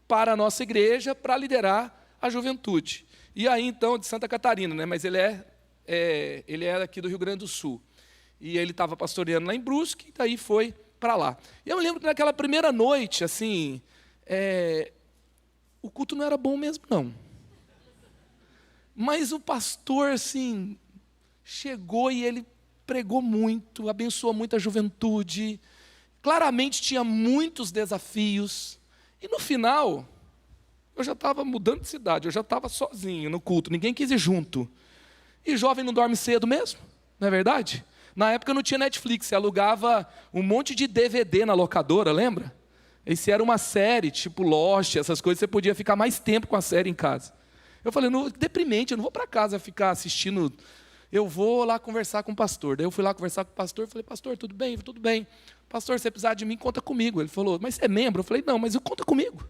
para a nossa igreja para liderar a juventude. E aí então, de Santa Catarina, né? Mas ele é aqui do Rio Grande do Sul. E ele estava pastoreando lá em Brusque, e daí foi para lá. E eu me lembro que naquela primeira noite, assim, o culto não era bom mesmo, não. Mas o pastor, assim, chegou e ele pregou muito, abençoou muito a juventude, claramente tinha muitos desafios, e no final, eu já estava mudando de cidade, eu já estava sozinho no culto, ninguém quis ir junto. E jovem não dorme cedo mesmo, não é verdade? Na época não tinha Netflix, você alugava um monte de DVD na locadora, lembra? Esse era uma série, tipo Lost, essas coisas, você podia ficar mais tempo com a série em casa. Eu falei, deprimente, eu não vou para casa ficar assistindo, eu vou lá conversar com o pastor. Daí eu fui lá conversar com o pastor, falei, pastor, tudo bem? Tudo bem. Pastor, se você precisar de mim, conta comigo. Ele falou, mas você é membro? Eu falei, não, mas conta comigo.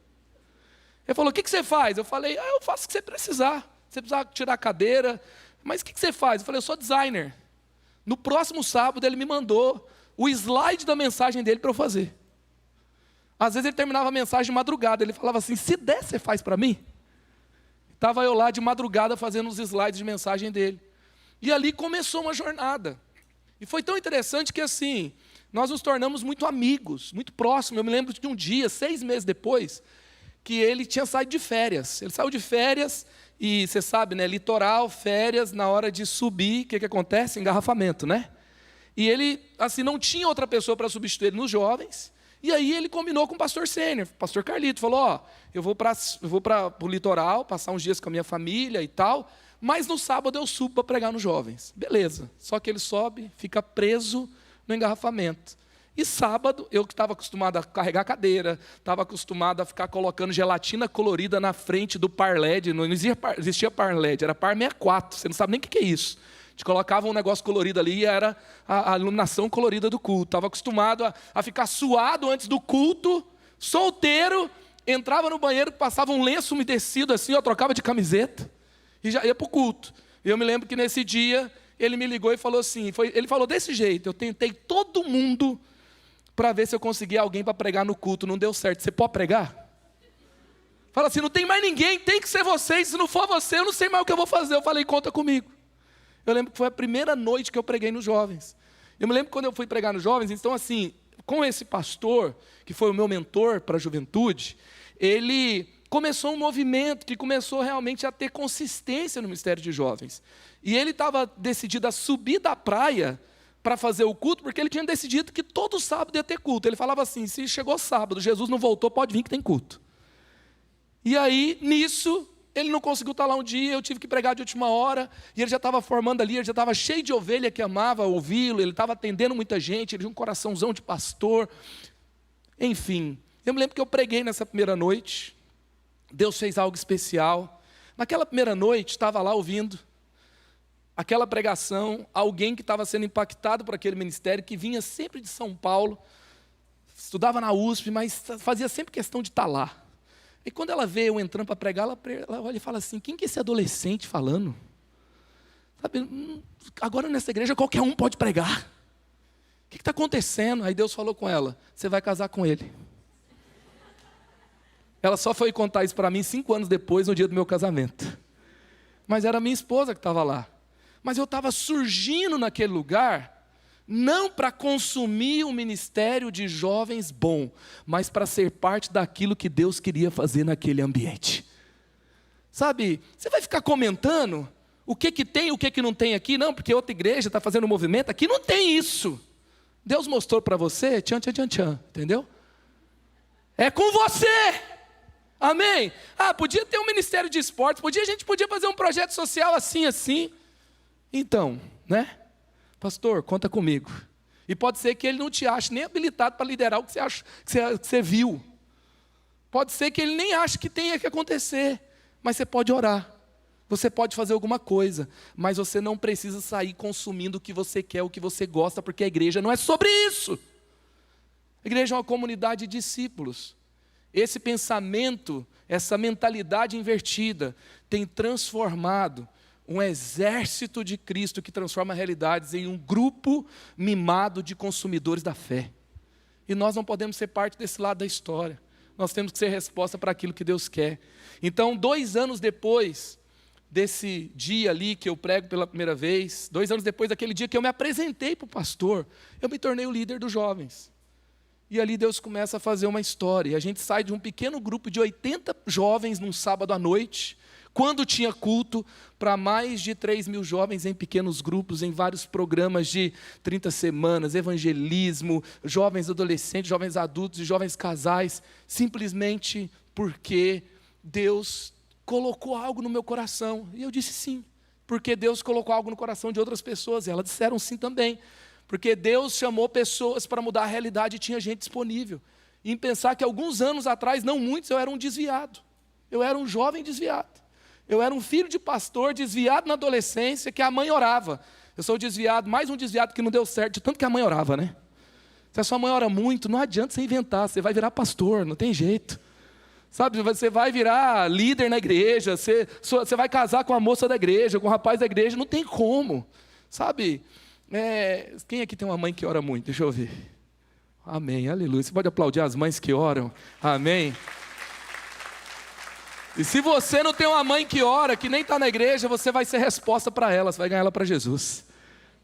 Ele falou, o que você faz? Eu falei, eu faço o que você precisar. Se você precisar tirar a cadeira, mas o que você faz? Eu falei, eu sou designer. No próximo sábado, ele me mandou o slide da mensagem dele para eu fazer. Às vezes ele terminava a mensagem de madrugada, ele falava assim, se der, você faz para mim? Estava eu lá de madrugada fazendo os slides de mensagem dele. E ali começou uma jornada. E foi tão interessante que assim, nós nos tornamos muito amigos, muito próximos. Eu me lembro de um dia, 6 meses depois, que ele tinha saído de férias. Ele saiu de férias e, você sabe, né, litoral, férias, na hora de subir, o que acontece? Engarrafamento, né? E ele, assim, não tinha outra pessoa para substituir ele nos jovens. E aí ele combinou com o pastor sênior, o pastor Carlito, falou, ó, eu vou para o litoral, passar uns dias com a minha família e tal, mas no sábado eu subo para pregar nos jovens. Beleza, só que ele sobe, fica preso no engarrafamento. E sábado, eu que estava acostumado a carregar cadeira, estava acostumado a ficar colocando gelatina colorida na frente do par LED, não existia par LED, era par 64, você não sabe nem o que é isso. A gente colocava um negócio colorido ali e era a iluminação colorida do culto. Estava acostumado a ficar suado antes do culto, solteiro, entrava no banheiro, passava um lenço umedecido assim, eu trocava de camiseta e já ia para o culto. E eu me lembro que nesse dia ele me ligou e falou assim, ele falou desse jeito, eu tentei todo mundo para ver se eu conseguia alguém para pregar no culto, não deu certo. Você pode pregar? Fala assim, não tem mais ninguém, tem que ser você, se não for você, eu não sei mais o que eu vou fazer. Eu falei, conta comigo. Eu lembro que foi a primeira noite que eu preguei nos jovens. Eu me lembro que quando eu fui pregar nos jovens, então assim, com esse pastor, que foi o meu mentor para a juventude, ele começou um movimento que começou realmente a ter consistência no ministério de jovens. E ele estava decidido a subir da praia para fazer o culto, porque ele tinha decidido que todo sábado ia ter culto. Ele falava assim, se chegou sábado, Jesus não voltou, pode vir que tem culto. E aí, nisso, ele não conseguiu estar lá um dia, eu tive que pregar de última hora, e ele já estava formando ali, ele já estava cheio de ovelha que amava ouvi-lo, ele estava atendendo muita gente, ele tinha um coraçãozão de pastor. Enfim, eu me lembro que eu preguei nessa primeira noite, Deus fez algo especial. Naquela primeira noite, estava lá ouvindo aquela pregação, alguém que estava sendo impactado por aquele ministério, que vinha sempre de São Paulo, estudava na USP, mas fazia sempre questão de estar lá. E quando ela vê eu entrando para pregar, ela olha e fala assim, quem que é esse adolescente falando? Sabe, agora nessa igreja qualquer um pode pregar. O que está acontecendo? Aí Deus falou com ela, você vai casar com ele. Ela só foi contar isso para mim 5 anos depois, no dia do meu casamento. Mas era minha esposa que estava lá. Mas eu estava surgindo naquele lugar, não para consumir um ministério de jovens bom, mas para ser parte daquilo que Deus queria fazer naquele ambiente. Sabe, você vai ficar comentando o que tem, o que não tem aqui? Não, porque outra igreja está fazendo um movimento, aqui não tem isso. Deus mostrou para você, tchan, tchan, tchan, tchan, entendeu? É com você. Amém? Ah, podia ter um ministério de esportes, a gente podia fazer um projeto social assim, assim. Então, né? Pastor, conta comigo. E pode ser que ele não te ache nem habilitado para liderar o que você viu. Pode ser que ele nem ache que tenha que acontecer. Mas você pode orar. Você pode fazer alguma coisa. Mas você não precisa sair consumindo o que você quer, o que você gosta, porque a igreja não é sobre isso. A igreja é uma comunidade de discípulos. Esse pensamento, essa mentalidade invertida, tem transformado um exército de Cristo que transforma realidades em um grupo mimado de consumidores da fé. E nós não podemos ser parte desse lado da história. Nós temos que ser resposta para aquilo que Deus quer. Então, 2 anos depois desse dia ali que eu prego pela primeira vez, 2 anos depois daquele dia que eu me apresentei para o pastor, eu me tornei o líder dos jovens. E ali Deus começa a fazer uma história. A gente sai de um pequeno grupo de 80 jovens num sábado à noite, quando tinha culto, para mais de 3.000 jovens em pequenos grupos, em vários programas de 30 semanas, evangelismo, jovens adolescentes, jovens adultos e jovens casais, simplesmente porque Deus colocou algo no meu coração. E eu disse sim, porque Deus colocou algo no coração de outras pessoas, e elas disseram sim também. Porque Deus chamou pessoas para mudar a realidade e tinha gente disponível. E em pensar que alguns anos atrás, não muitos, eu era um desviado. Eu era um jovem desviado. Eu era um filho de pastor desviado na adolescência, que a mãe orava. Eu sou desviado, mais um desviado que não deu certo, de tanto que a mãe orava, né? Se a sua mãe ora muito, não adianta você inventar, você vai virar pastor, não tem jeito. Sabe, você vai virar líder na igreja, você vai casar com a moça da igreja, com o rapaz da igreja, não tem como. Sabe, quem aqui tem uma mãe que ora muito? Deixa eu ver. Amém, aleluia. Você pode aplaudir as mães que oram? Amém. E se você não tem uma mãe que ora, que nem está na igreja, você vai ser resposta para ela, você vai ganhar ela para Jesus.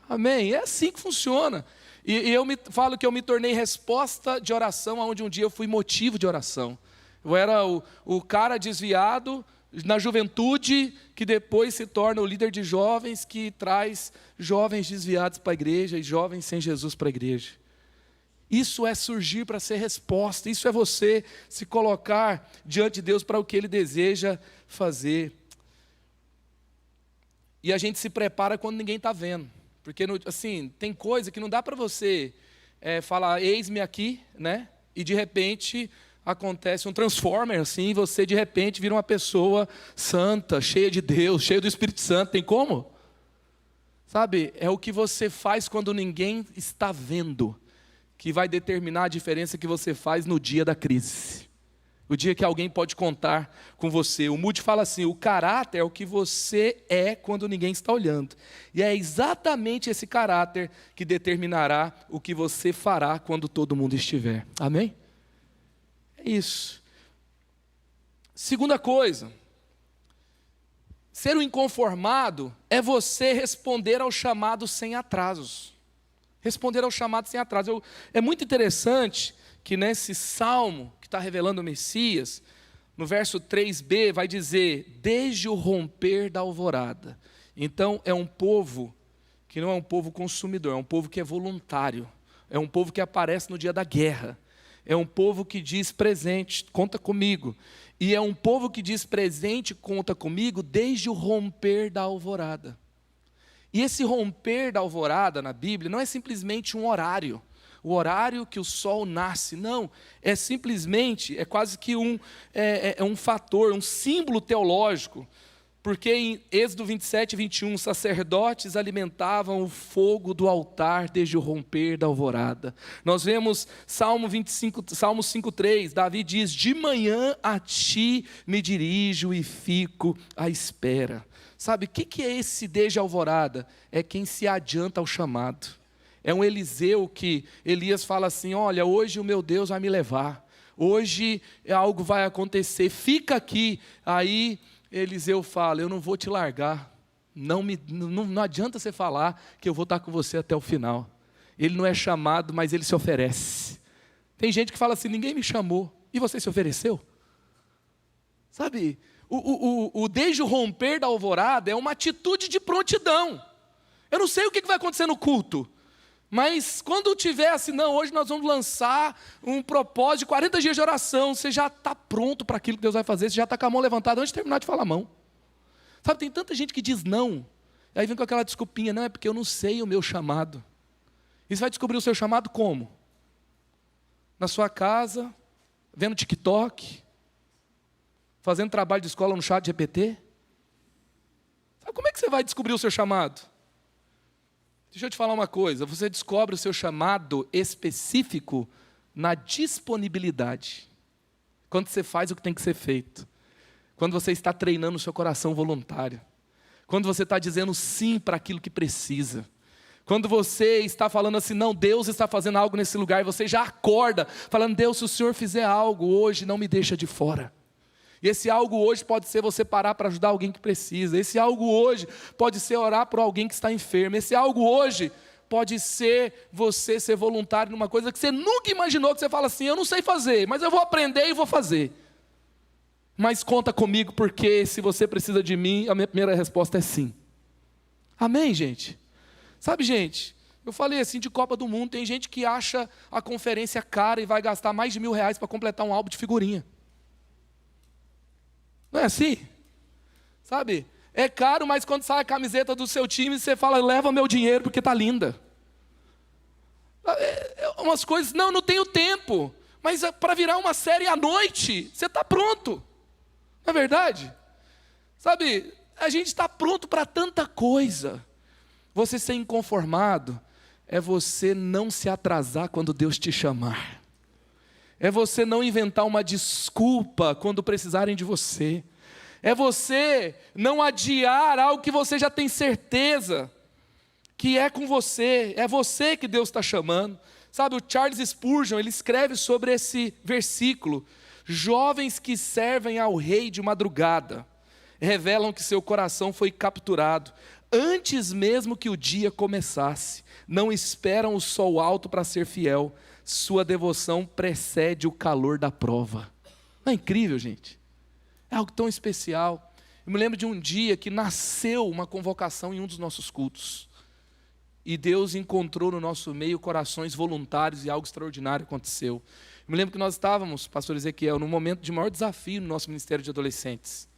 Amém? É assim que funciona. E eu falo que eu me tornei resposta de oração, onde um dia eu fui motivo de oração. Eu era o cara desviado na juventude, que depois se torna o líder de jovens, que traz jovens desviados para a igreja e jovens sem Jesus para a igreja. Isso é surgir para ser resposta, isso é você se colocar diante de Deus para o que Ele deseja fazer. E a gente se prepara quando ninguém está vendo, porque assim, tem coisa que não dá para você falar, eis-me aqui, né? E de repente acontece um transformer assim, e você de repente vira uma pessoa santa, cheia de Deus, cheia do Espírito Santo, tem como? Sabe, é o que você faz quando ninguém está vendo, que vai determinar a diferença que você faz no dia da crise. O dia que alguém pode contar com você. O Moody fala assim, o caráter é o que você é quando ninguém está olhando. E é exatamente esse caráter que determinará o que você fará quando todo mundo estiver. Amém? É isso. Segunda coisa, ser um inconformado é você responder ao chamado sem atrasos. Responder ao chamado sem atraso. É muito interessante que nesse salmo que está revelando o Messias, no verso 3b vai dizer, desde o romper da alvorada. Então é um povo que não é um povo consumidor, é um povo que é voluntário, é um povo que aparece no dia da guerra, é um povo que diz presente, conta comigo, e é um povo que diz presente, conta comigo, desde o romper da alvorada. E esse romper da alvorada na Bíblia não é simplesmente um horário, o horário que o sol nasce, não, é simplesmente, é quase que um fator, um símbolo teológico, porque em Êxodo 27 e 21, sacerdotes alimentavam o fogo do altar desde o romper da alvorada. Nós vemos Salmo 5:3, Davi diz, de manhã a ti me dirijo e fico à espera. Sabe, o que é esse desde a alvorada? É quem se adianta ao chamado. É um Eliseu que Elias fala assim, olha, hoje o meu Deus vai me levar. Hoje algo vai acontecer, fica aqui. Aí Eliseu fala, eu não vou te largar. Não adianta você falar que eu vou estar com você até o final. Ele não é chamado, mas ele se oferece. Tem gente que fala assim, ninguém me chamou. E você se ofereceu? Sabe, desde o romper da alvorada é uma atitude de prontidão. Eu não sei o que vai acontecer no culto, mas quando tiver assim, não, hoje nós vamos lançar um propósito de 40 dias de oração, você já está pronto para aquilo que Deus vai fazer, você já está com a mão levantada antes de terminar de falar a mão. Sabe, tem tanta gente que diz não, aí vem com aquela desculpinha, não, é porque eu não sei o meu chamado. E você vai descobrir o seu chamado como? Na sua casa, vendo TikTok, fazendo trabalho de escola no chat GPT? Sabe como é que você vai descobrir o seu chamado? Deixa eu te falar uma coisa, você descobre o seu chamado específico na disponibilidade. Quando você faz o que tem que ser feito. Quando você está treinando o seu coração voluntário. Quando você está dizendo sim para aquilo que precisa. Quando você está falando assim, não, Deus está fazendo algo nesse lugar, e você já acorda, falando, Deus, se o Senhor fizer algo hoje, não me deixa de fora. E esse algo hoje pode ser você parar para ajudar alguém que precisa. Esse algo hoje pode ser orar por alguém que está enfermo. Esse algo hoje pode ser você ser voluntário numa coisa que você nunca imaginou, que você fala assim, eu não sei fazer, mas eu vou aprender e vou fazer. Mas conta comigo, porque se você precisa de mim, a minha primeira resposta é sim. Amém, gente? Sabe, gente, eu falei assim de Copa do Mundo, tem gente que acha a conferência cara e vai gastar mais de R$1.000 para completar um álbum de figurinha. Não é assim? Sabe? É caro, mas quando sai a camiseta do seu time, você fala, leva meu dinheiro porque está linda. Umas coisas, não tenho tempo. Mas para virar uma série à noite, você está pronto. Não é verdade? Sabe, a gente está pronto para tanta coisa. Você ser inconformado é você não se atrasar quando Deus te chamar. É você não inventar uma desculpa quando precisarem de você. É você não adiar algo que você já tem certeza que é com você. É você que Deus está chamando. Sabe, o Charles Spurgeon, ele escreve sobre esse versículo. Jovens que servem ao rei de madrugada revelam que seu coração foi capturado. antes mesmo que o dia começasse. Não esperam o sol alto para ser fiel. Sua devoção precede o calor da prova. Não é incrível, gente? É algo tão especial. Eu me lembro de um dia que nasceu uma convocação em um dos nossos cultos. E Deus encontrou no nosso meio corações voluntários e algo extraordinário aconteceu. Eu me lembro que nós estávamos, pastor Ezequiel, num momento de maior desafio no nosso ministério de adolescentes.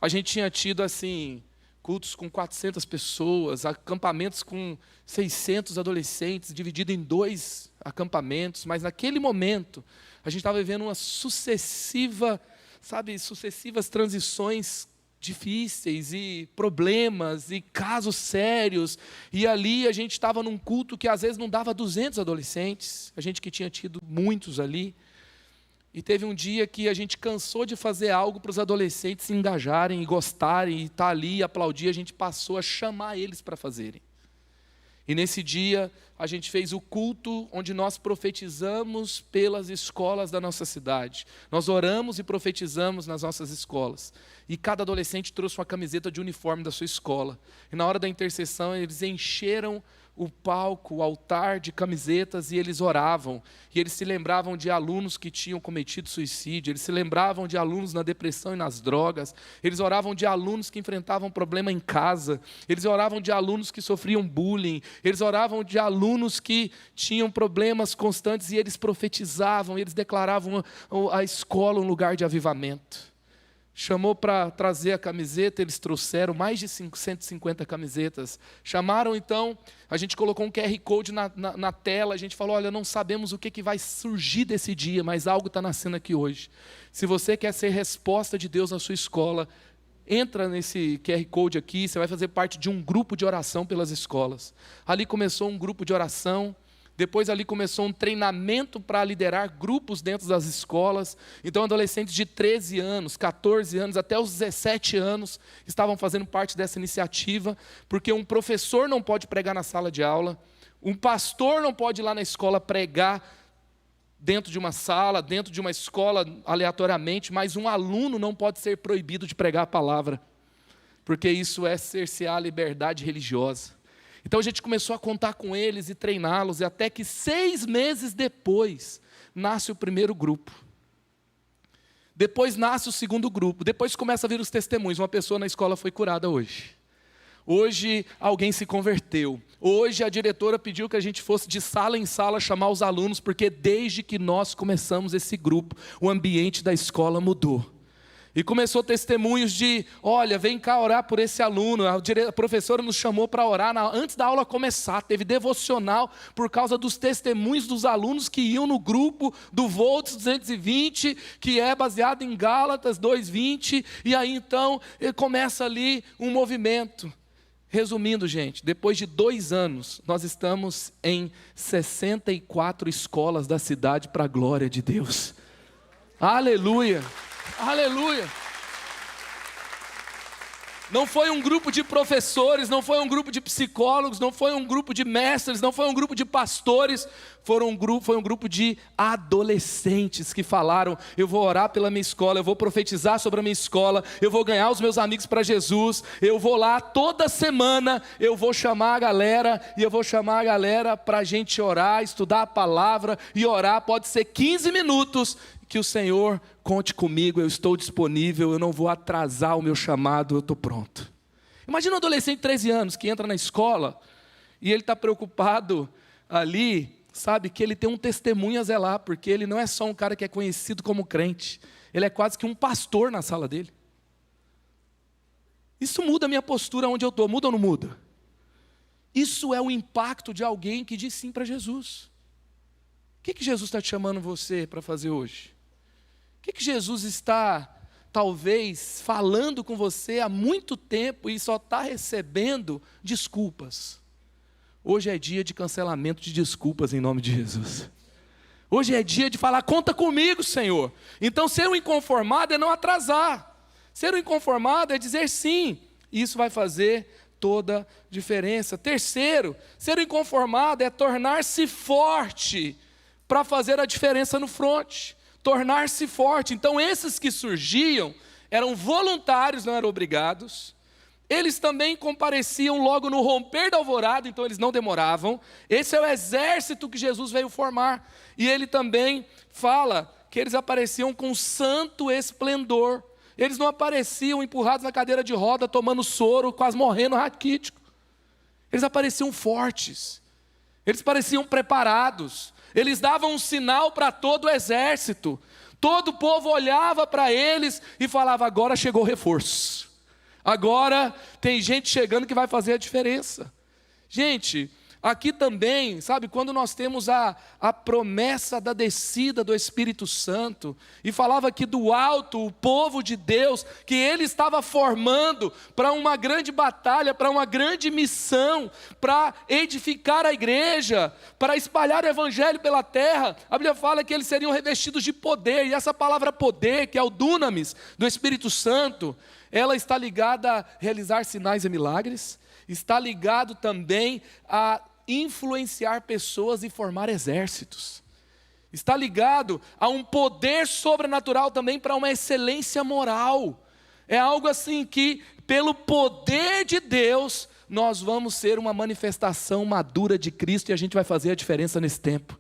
A gente tinha tido, assim, cultos com 400 pessoas, acampamentos com 600 adolescentes, dividido em 2 acampamentos, mas naquele momento, a gente estava vivendo uma sucessivas transições difíceis e problemas e casos sérios, e ali a gente estava num culto que às vezes não dava 200 adolescentes, a gente que tinha tido muitos ali, e teve um dia que a gente cansou de fazer algo para os adolescentes se engajarem e gostarem, e estar ali e aplaudir, a gente passou a chamar eles para fazerem. E nesse dia, a gente fez o culto onde nós profetizamos pelas escolas da nossa cidade. Nós oramos e profetizamos nas nossas escolas. E cada adolescente trouxe uma camiseta de uniforme da sua escola. E na hora da intercessão, eles encheram o palco, o altar de camisetas, e eles oravam. E eles se lembravam de alunos que tinham cometido suicídio, eles se lembravam de alunos na depressão e nas drogas, eles oravam de alunos que enfrentavam problema em casa, eles oravam de alunos que sofriam bullying, eles oravam de alunos que tinham problemas constantes, e eles profetizavam, eles declaravam a escola um lugar de avivamento. Chamou para trazer a camiseta, eles trouxeram mais de 150 camisetas. Chamaram então, a gente colocou um QR Code na tela, a gente falou, olha, não sabemos o que vai surgir desse dia, mas algo está nascendo aqui hoje. Se você quer ser resposta de Deus na sua escola, entra nesse QR Code aqui, você vai fazer parte de um grupo de oração pelas escolas. Ali começou um grupo de oração. Depois ali começou um treinamento para liderar grupos dentro das escolas. Então adolescentes de 13 anos, 14 anos, até os 17 anos estavam fazendo parte dessa iniciativa, porque um professor não pode pregar na sala de aula, um pastor não pode ir lá na escola pregar dentro de uma sala, dentro de uma escola aleatoriamente, mas um aluno não pode ser proibido de pregar a palavra, porque isso é cercear a liberdade religiosa. Então a gente começou a contar com eles e treiná-los, e até que 6 meses depois, nasce o primeiro grupo. Depois nasce o segundo grupo, depois começa a vir os testemunhos. Uma pessoa na escola foi curada hoje. Hoje alguém se converteu. Hoje a diretora pediu que a gente fosse de sala em sala chamar os alunos, porque desde que nós começamos esse grupo, o ambiente da escola mudou. E começou testemunhos de, olha, vem cá orar por esse aluno. A professora nos chamou para orar antes da aula começar. Teve devocional por causa dos testemunhos dos alunos que iam no grupo do Volts 220, que é baseado em Gálatas 2:20. E aí então começa ali um movimento. Resumindo, gente, depois de 2 anos, nós estamos em 64 escolas da cidade para a glória de Deus. Aleluia! Aleluia! Não foi um grupo de professores, não foi um grupo de psicólogos, não foi um grupo de mestres, não foi um grupo de pastores, foi um grupo de adolescentes que falaram, eu vou orar pela minha escola, eu vou profetizar sobre a minha escola, eu vou ganhar os meus amigos para Jesus, eu vou lá toda semana, eu vou chamar a galera, e eu vou chamar a galera para a gente orar, estudar a palavra e orar, pode ser 15 minutos, que o Senhor conte comigo, eu estou disponível, eu não vou atrasar o meu chamado, eu estou pronto. Imagina um adolescente de 13 anos que entra na escola e ele está preocupado ali, sabe, que ele tem um testemunho a zelar, porque ele não é só um cara que é conhecido como crente, ele é quase que um pastor na sala dele. Isso muda a minha postura onde eu estou, muda ou não muda? Isso é o impacto de alguém que diz sim para Jesus. O que Jesus está te chamando você para fazer hoje? O que Jesus está, talvez, falando com você há muito tempo e só está recebendo desculpas? Hoje é dia de cancelamento de desculpas em nome de Jesus. Hoje é dia de falar, conta comigo, Senhor. Então ser um inconformado é não atrasar. Ser um inconformado é dizer sim. Isso vai fazer toda a diferença. Terceiro, ser um inconformado é tornar-se forte para fazer a diferença no fronte. Tornar-se forte. Então esses que surgiam eram voluntários, não eram obrigados. Eles também compareciam logo no romper da alvorada, então eles não demoravam. Esse é o exército que Jesus veio formar. E ele também fala que eles apareciam com santo esplendor. Eles não apareciam empurrados na cadeira de roda, tomando soro, quase morrendo raquítico. Eles apareciam fortes. Eles pareciam preparados. Eles davam um sinal para todo o exército. Todo o povo olhava para eles e falava: agora chegou o reforço. Agora tem gente chegando que vai fazer a diferença. Gente, aqui também, sabe, quando nós temos a promessa da descida do Espírito Santo, e falava aqui do alto, o povo de Deus, que ele estava formando para uma grande batalha, para uma grande missão, para edificar a igreja, para espalhar o evangelho pela terra. A Bíblia fala que eles seriam revestidos de poder, e essa palavra poder, que é o dunamis do Espírito Santo, ela está ligada a realizar sinais e milagres, está ligado também a influenciar pessoas e formar exércitos. Está ligado a um poder sobrenatural também para uma excelência moral. É algo assim que, pelo poder de Deus, nós vamos ser uma manifestação madura de Cristo e a gente vai fazer a diferença nesse tempo.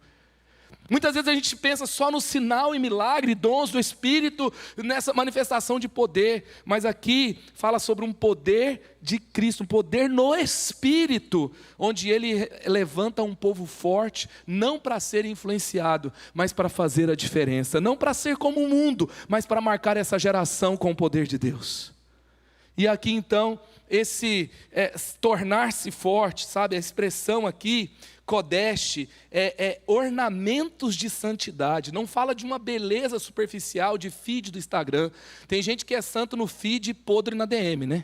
Muitas vezes a gente pensa só no sinal e milagre, dons do Espírito, nessa manifestação de poder, mas aqui fala sobre um poder de Cristo, um poder no Espírito, onde Ele levanta um povo forte, não para ser influenciado, mas para fazer a diferença, não para ser como o mundo, mas para marcar essa geração com o poder de Deus. E aqui então, esse tornar-se forte, sabe, a expressão aqui, Kodesh, ornamentos de santidade. Não fala de uma beleza superficial de feed do Instagram. Tem gente que é santo no feed e podre na DM, né?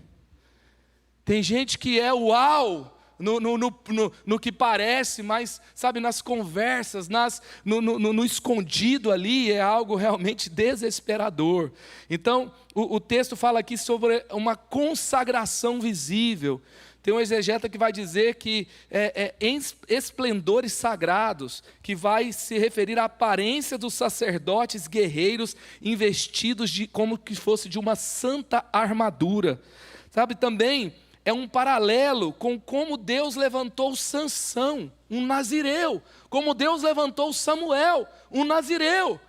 Tem gente que é uau no que parece, mas, sabe, nas conversas, no escondido ali, é algo realmente desesperador. Então, o texto fala aqui sobre uma consagração visível. Tem um exegeta que vai dizer que esplendores sagrados, que vai se referir à aparência dos sacerdotes guerreiros investidos como que fosse de uma santa armadura. Sabe, também é um paralelo com como Deus levantou Sansão, um nazireu, como Deus levantou Samuel, um nazireu.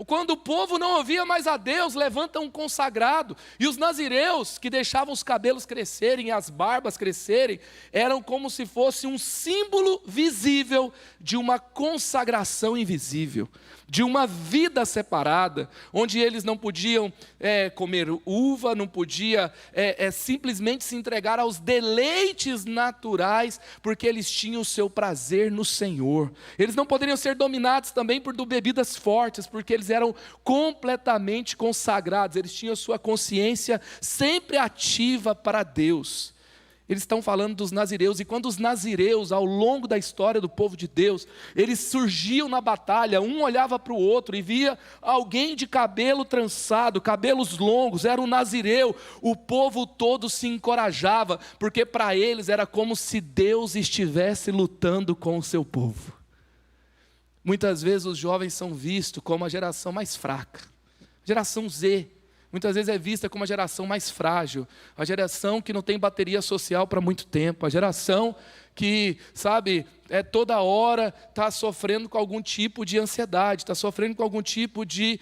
Quando o povo não ouvia mais a Deus, levanta um consagrado. E os nazireus, que deixavam os cabelos crescerem e as barbas crescerem, eram como se fosse um símbolo visível de uma consagração invisível, de uma vida separada, onde eles não podiam comer uva, não podiam simplesmente se entregar aos deleites naturais, porque eles tinham o seu prazer no Senhor. Eles não poderiam ser dominados também por bebidas fortes, porque eles eram completamente consagrados, eles tinham sua consciência sempre ativa para Deus. Eles estão falando dos nazireus, e quando os nazireus, ao longo da história do povo de Deus, eles surgiam na batalha, um olhava para o outro e via alguém de cabelo trançado, cabelos longos, era um nazireu, o povo todo se encorajava, porque para eles era como se Deus estivesse lutando com o seu povo. Muitas vezes os jovens são vistos como a geração mais fraca, a geração Z. Muitas vezes é vista como a geração mais frágil, a geração que não tem bateria social para muito tempo, a geração que, sabe, toda hora está sofrendo com algum tipo de ansiedade, está sofrendo com algum tipo de,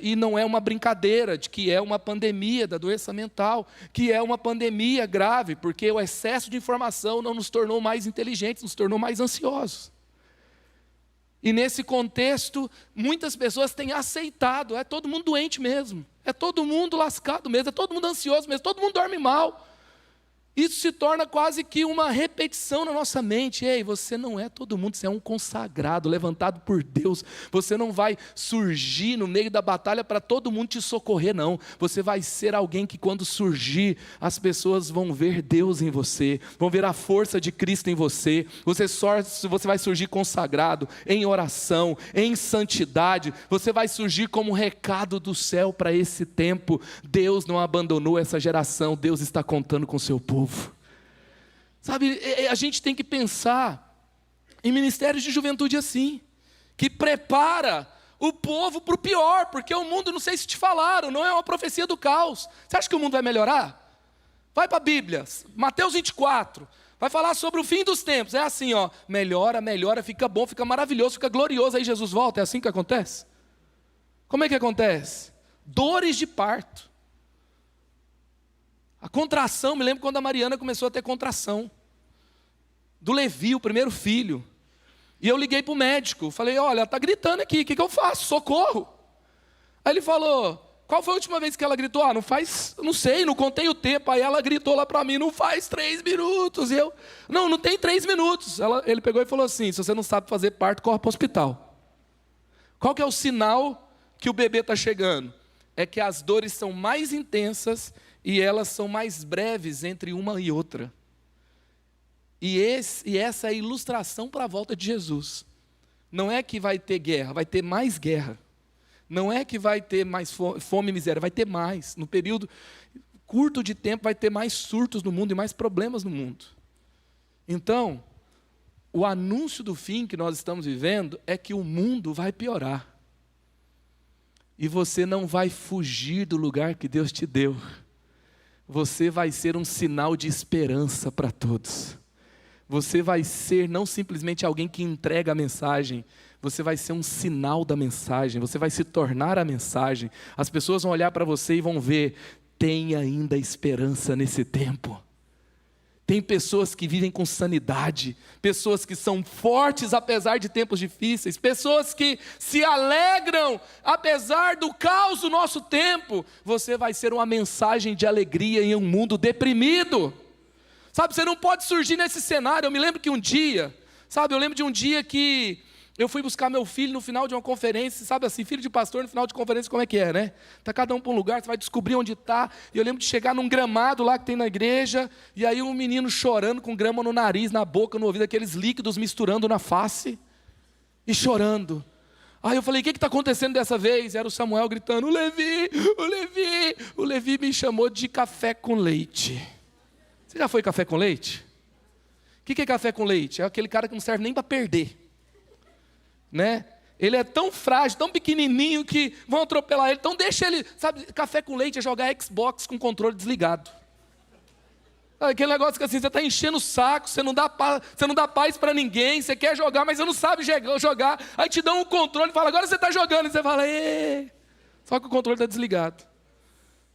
e não é uma brincadeira, de que é uma pandemia da doença mental, que é uma pandemia grave, porque o excesso de informação não nos tornou mais inteligentes, nos tornou mais ansiosos. E nesse contexto, muitas pessoas têm aceitado, é todo mundo doente mesmo, é todo mundo lascado mesmo, é todo mundo ansioso mesmo, todo mundo dorme mal. Isso se torna quase que uma repetição na nossa mente. Ei, você não é todo mundo, você é um consagrado, levantado por Deus. Você não vai surgir no meio da batalha para todo mundo te socorrer, não. Você vai ser alguém que, quando surgir, as pessoas vão ver Deus em você, vão ver a força de Cristo em você. Você vai surgir consagrado, em oração, em santidade. Você vai surgir como um recado do céu para esse tempo. Deus não abandonou essa geração, Deus está contando com o seu povo. Sabe, a gente tem que pensar em ministérios de juventude assim, que prepara o povo para o pior, porque o mundo, não sei se te falaram, não é uma profecia do caos. Você acha que o mundo vai melhorar? Vai para a Bíblia, Mateus 24. Vai falar sobre o fim dos tempos. É assim, ó, melhora, melhora, fica bom, fica maravilhoso, fica glorioso. Aí Jesus volta, é assim que acontece? Como é que acontece? Dores de parto. A contração, me lembro quando a Mariana começou a ter contração. Do Levi, o primeiro filho. E eu liguei para o médico, falei, olha, ela está gritando aqui, o que eu faço? Socorro. Aí ele falou, qual foi a última vez que ela gritou? Ah, não sei, não contei o tempo. Aí ela gritou lá para mim, não faz 3 minutos. E eu, não tem 3 minutos. Ele pegou e falou assim, se você não sabe fazer parto, corre para o hospital. Qual que é o sinal que o bebê está chegando? É que as dores são mais intensas e elas são mais breves entre uma e outra. E essa é a ilustração para a volta de Jesus. Não é que vai ter guerra, vai ter mais guerra. Não é que vai ter mais fome e miséria, vai ter mais. No período curto de tempo vai ter mais surtos no mundo e mais problemas no mundo. Então, o anúncio do fim que nós estamos vivendo é que o mundo vai piorar. E você não vai fugir do lugar que Deus te deu. Você vai ser um sinal de esperança para todos. Você vai ser não simplesmente alguém que entrega a mensagem, você vai ser um sinal da mensagem, você vai se tornar a mensagem. As pessoas vão olhar para você e vão ver, tem ainda esperança nesse tempo. Tem pessoas que vivem com sanidade, pessoas que são fortes apesar de tempos difíceis, pessoas que se alegram apesar do caos do nosso tempo. Você vai ser uma mensagem de alegria em um mundo deprimido. Sabe, você não pode surgir nesse cenário. Eu me lembro que um dia, eu lembro de um dia que eu fui buscar meu filho no final de uma conferência, sabe assim, filho de pastor no final de conferência, como é que é, né? Está cada um para um lugar, você vai descobrir onde está. E eu lembro de chegar num gramado lá que tem na igreja, e aí um menino chorando com grama no nariz, na boca, no ouvido, aqueles líquidos misturando na face, e chorando. Aí eu falei, o que está acontecendo dessa vez? Era o Samuel gritando, o Levi me chamou de café com leite. Você já foi café com leite? O que é café com leite? É aquele cara que não serve nem para perder. Né? Ele é tão frágil, tão pequenininho que vão atropelar ele. Então deixa ele, sabe, café com leite é jogar Xbox com controle desligado. Aquele negócio que assim, você está enchendo o saco, você não dá paz para ninguém, você quer jogar, mas você não sabe jogar. Aí te dão um controle e fala, agora você está jogando. E você fala, ê! Só que o controle está desligado.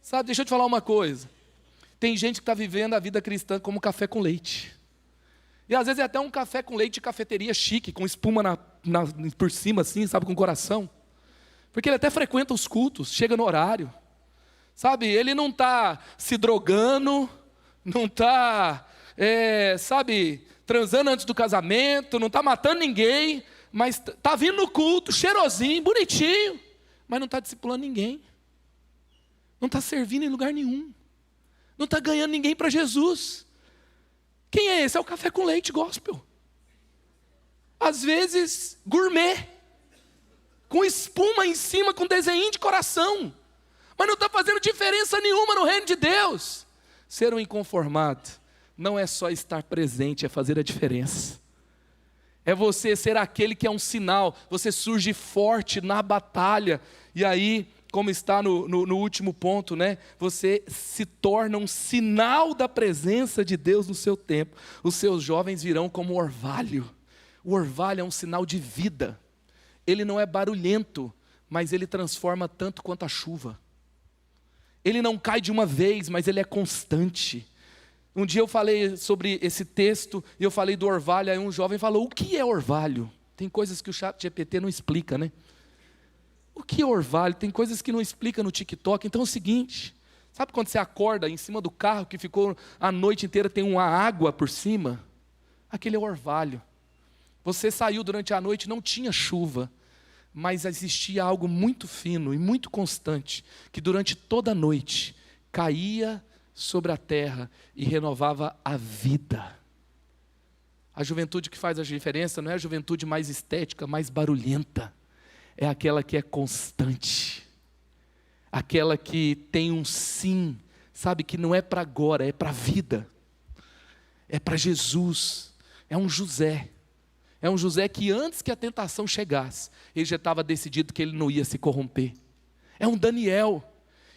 Sabe, deixa eu te falar uma coisa. Tem gente que está vivendo a vida cristã como café com leite. E às vezes é até um café com leite de cafeteria chique, com espuma por cima assim, sabe, com coração. Porque ele até frequenta os cultos, chega no horário. Sabe, ele não está se drogando, não está, transando antes do casamento, não está matando ninguém, mas está vindo no culto, cheirosinho, bonitinho, mas não está discipulando ninguém. Não está servindo em lugar nenhum. Não está ganhando ninguém para Jesus. Quem é esse? É o café com leite gospel. Às vezes, gourmet. Com espuma em cima, com desenho de coração. Mas não está fazendo diferença nenhuma no reino de Deus. Ser um inconformado não é só estar presente, é fazer a diferença. É você ser aquele que é um sinal. Você surge forte na batalha. E aí, como está no último ponto, né? Você se torna um sinal da presença de Deus no seu tempo. Os seus jovens virão como orvalho. O orvalho é um sinal de vida. Ele não é barulhento, mas ele transforma tanto quanto a chuva. Ele não cai de uma vez, mas ele é constante. Um dia eu falei sobre esse texto, e eu falei do orvalho, aí um jovem falou, o que é orvalho? Tem coisas que o ChatGPT não explica, né? O que é orvalho? Tem coisas que não explica no TikTok. Então é o seguinte, sabe quando você acorda em cima do carro que ficou a noite inteira, tem uma água por cima? Aquele é orvalho. Você saiu durante a noite, não tinha chuva, mas existia algo muito fino e muito constante, que durante toda a noite caía sobre a terra e renovava a vida. A juventude que faz a diferença não é a juventude mais estética, mais barulhenta. É aquela que é constante, aquela que tem um sim, sabe, que não é para agora, é para a vida, é para Jesus, é um José que antes que a tentação chegasse, ele já estava decidido que ele não ia se corromper. É um Daniel,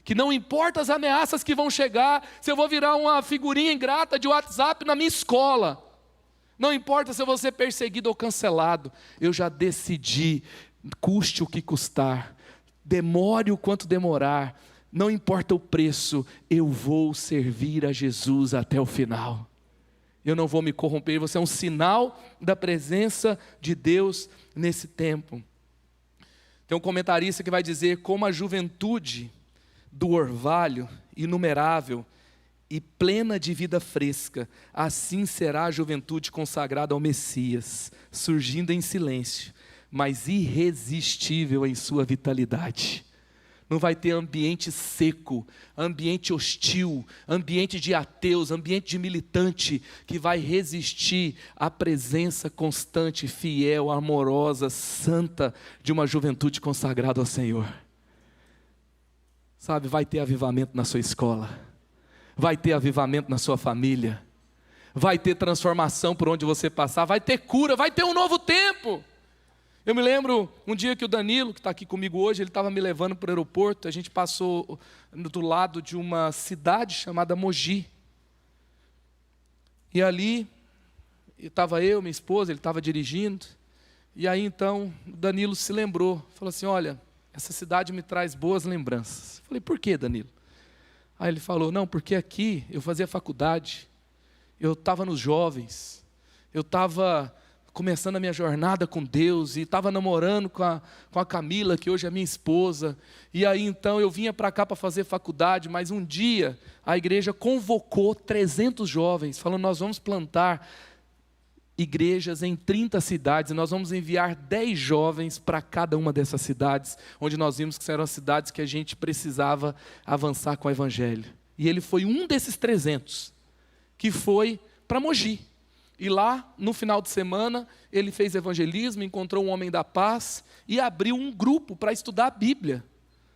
Que não importa as ameaças que vão chegar, se eu vou virar uma figurinha ingrata de WhatsApp na minha escola, não importa se eu vou ser perseguido ou cancelado, eu já decidi, custe o que custar, demore o quanto demorar, não importa o preço, eu vou servir a Jesus até o final. Eu não vou me corromper. Você é um sinal da presença de Deus nesse tempo. Tem um comentarista que vai dizer como a juventude do orvalho, inumerável e plena de vida fresca, assim será a juventude consagrada ao Messias, surgindo em silêncio, mas irresistível em sua vitalidade. Não vai ter ambiente seco, ambiente hostil, ambiente de ateus, ambiente de militante, que vai resistir à presença constante, fiel, amorosa, santa, de uma juventude consagrada ao Senhor. Sabe, vai ter avivamento na sua escola, vai ter avivamento na sua família, vai ter transformação por onde você passar, vai ter cura, vai ter um novo tempo. Eu me lembro um dia que o Danilo, que está aqui comigo hoje, ele estava me levando para o aeroporto, a gente passou do lado de uma cidade chamada Mogi. E ali, estava eu, minha esposa, ele estava dirigindo, e aí então o Danilo se lembrou, falou assim, olha, essa cidade me traz boas lembranças. Eu falei, por quê, Danilo? Aí ele falou, não, porque aqui eu fazia faculdade, eu estava nos jovens, eu estava começando a minha jornada com Deus, e estava namorando com a Camila, que hoje é minha esposa, e aí então eu vinha para cá para fazer faculdade, mas um dia a igreja convocou 300 jovens, falando, nós vamos plantar igrejas em 30 cidades, e nós vamos enviar 10 jovens para cada uma dessas cidades, onde nós vimos que eram as cidades que a gente precisava avançar com o evangelho. E ele foi um desses 300, que foi para Mogi. E lá, no final de semana, ele fez evangelismo, encontrou um homem da paz e abriu um grupo para estudar a Bíblia.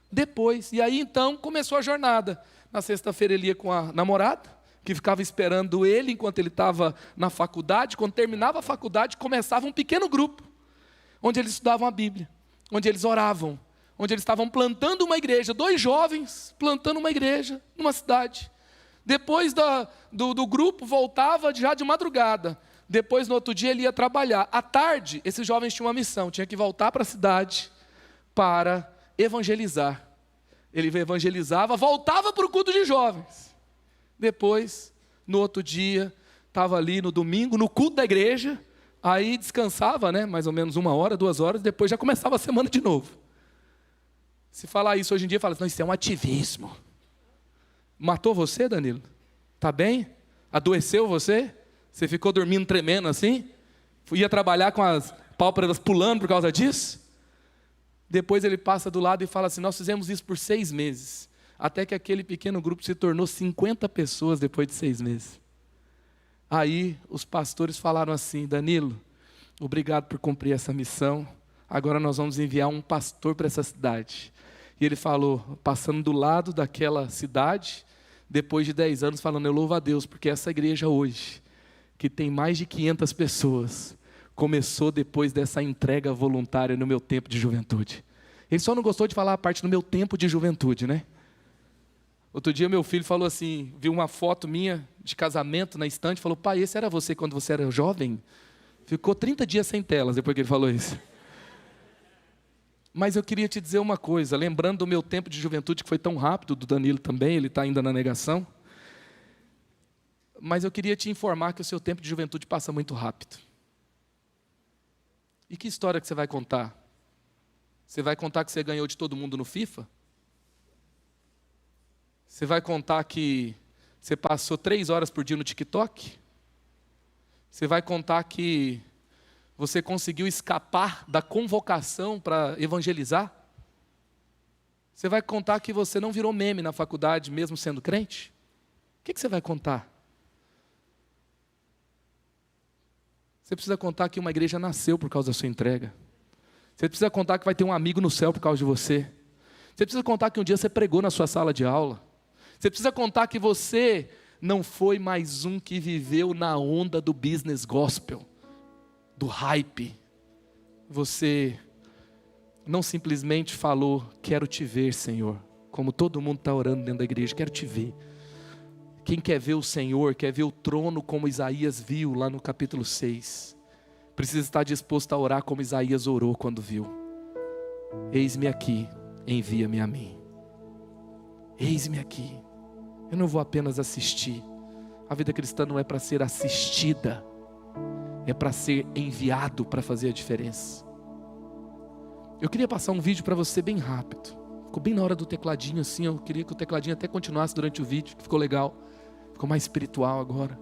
Depois, e aí então começou a jornada. Na sexta-feira ele ia com a namorada, que ficava esperando ele enquanto ele estava na faculdade. Quando terminava a faculdade, começava um pequeno grupo, onde eles estudavam a Bíblia, onde eles oravam, onde eles estavam plantando uma igreja, 2 jovens plantando uma igreja numa cidade. Depois do grupo, voltava já de madrugada. Depois, no outro dia, ele ia trabalhar. À tarde, esses jovens tinham uma missão, tinha que voltar para a cidade para evangelizar. Ele evangelizava, voltava para o culto de jovens. Depois, no outro dia, estava ali no domingo, no culto da igreja, aí descansava, né, mais ou menos 1 hora, 2 horas, depois já começava a semana de novo. Se falar isso hoje em dia, fala assim, não, isso é um ativismo. Matou você, Danilo? Está bem? Adoeceu você? Você ficou dormindo tremendo assim? Ia trabalhar com as pálpebras pulando por causa disso? Depois ele passa do lado e fala assim, nós fizemos isso por 6 meses, até que aquele pequeno grupo se tornou 50 pessoas depois de 6 meses. Aí os pastores falaram assim, Danilo, obrigado por cumprir essa missão, agora nós vamos enviar um pastor para essa cidade. E ele falou, passando do lado daquela cidade, depois de 10 anos, falando, eu louvo a Deus, porque essa igreja hoje, que tem mais de 500 pessoas, começou depois dessa entrega voluntária no meu tempo de juventude. Ele só não gostou de falar a parte do meu tempo de juventude, né? Outro dia meu filho falou assim, viu uma foto minha de casamento na estante, falou, pai, esse era você quando você era jovem? Ficou 30 dias sem telas depois que ele falou isso. Mas eu queria te dizer uma coisa, lembrando do meu tempo de juventude, que foi tão rápido, do Danilo também, ele está ainda na negação. Mas eu queria te informar que o seu tempo de juventude passa muito rápido. E que história que você vai contar? Você vai contar que você ganhou de todo mundo no FIFA? Você vai contar que você passou 3 horas por dia no TikTok? Você vai contar que você conseguiu escapar da convocação para evangelizar? Você vai contar que você não virou meme na faculdade, mesmo sendo crente? O que você vai contar? Você precisa contar que uma igreja nasceu por causa da sua entrega. Você precisa contar que vai ter um amigo no céu por causa de você. Você precisa contar que um dia você pregou na sua sala de aula. Você precisa contar que você não foi mais um que viveu na onda do business gospel, do hype. Você não simplesmente falou, quero te ver, Senhor. como todo mundo está orando dentro da igreja. Quero te ver. Quem quer ver o Senhor, quer ver o trono como Isaías viu lá no capítulo 6, precisa estar disposto a orar como Isaías orou quando viu. Eis-me aqui, envia-me a mim. Eis-me aqui. Eu não vou apenas assistir. A vida cristã não é para ser assistida, é para ser enviado para fazer a diferença. Eu queria passar um vídeo para você bem rápido. Ficou bem na hora do tecladinho assim. Eu queria que o tecladinho até continuasse durante o vídeo, que ficou legal. Ficou mais espiritual agora.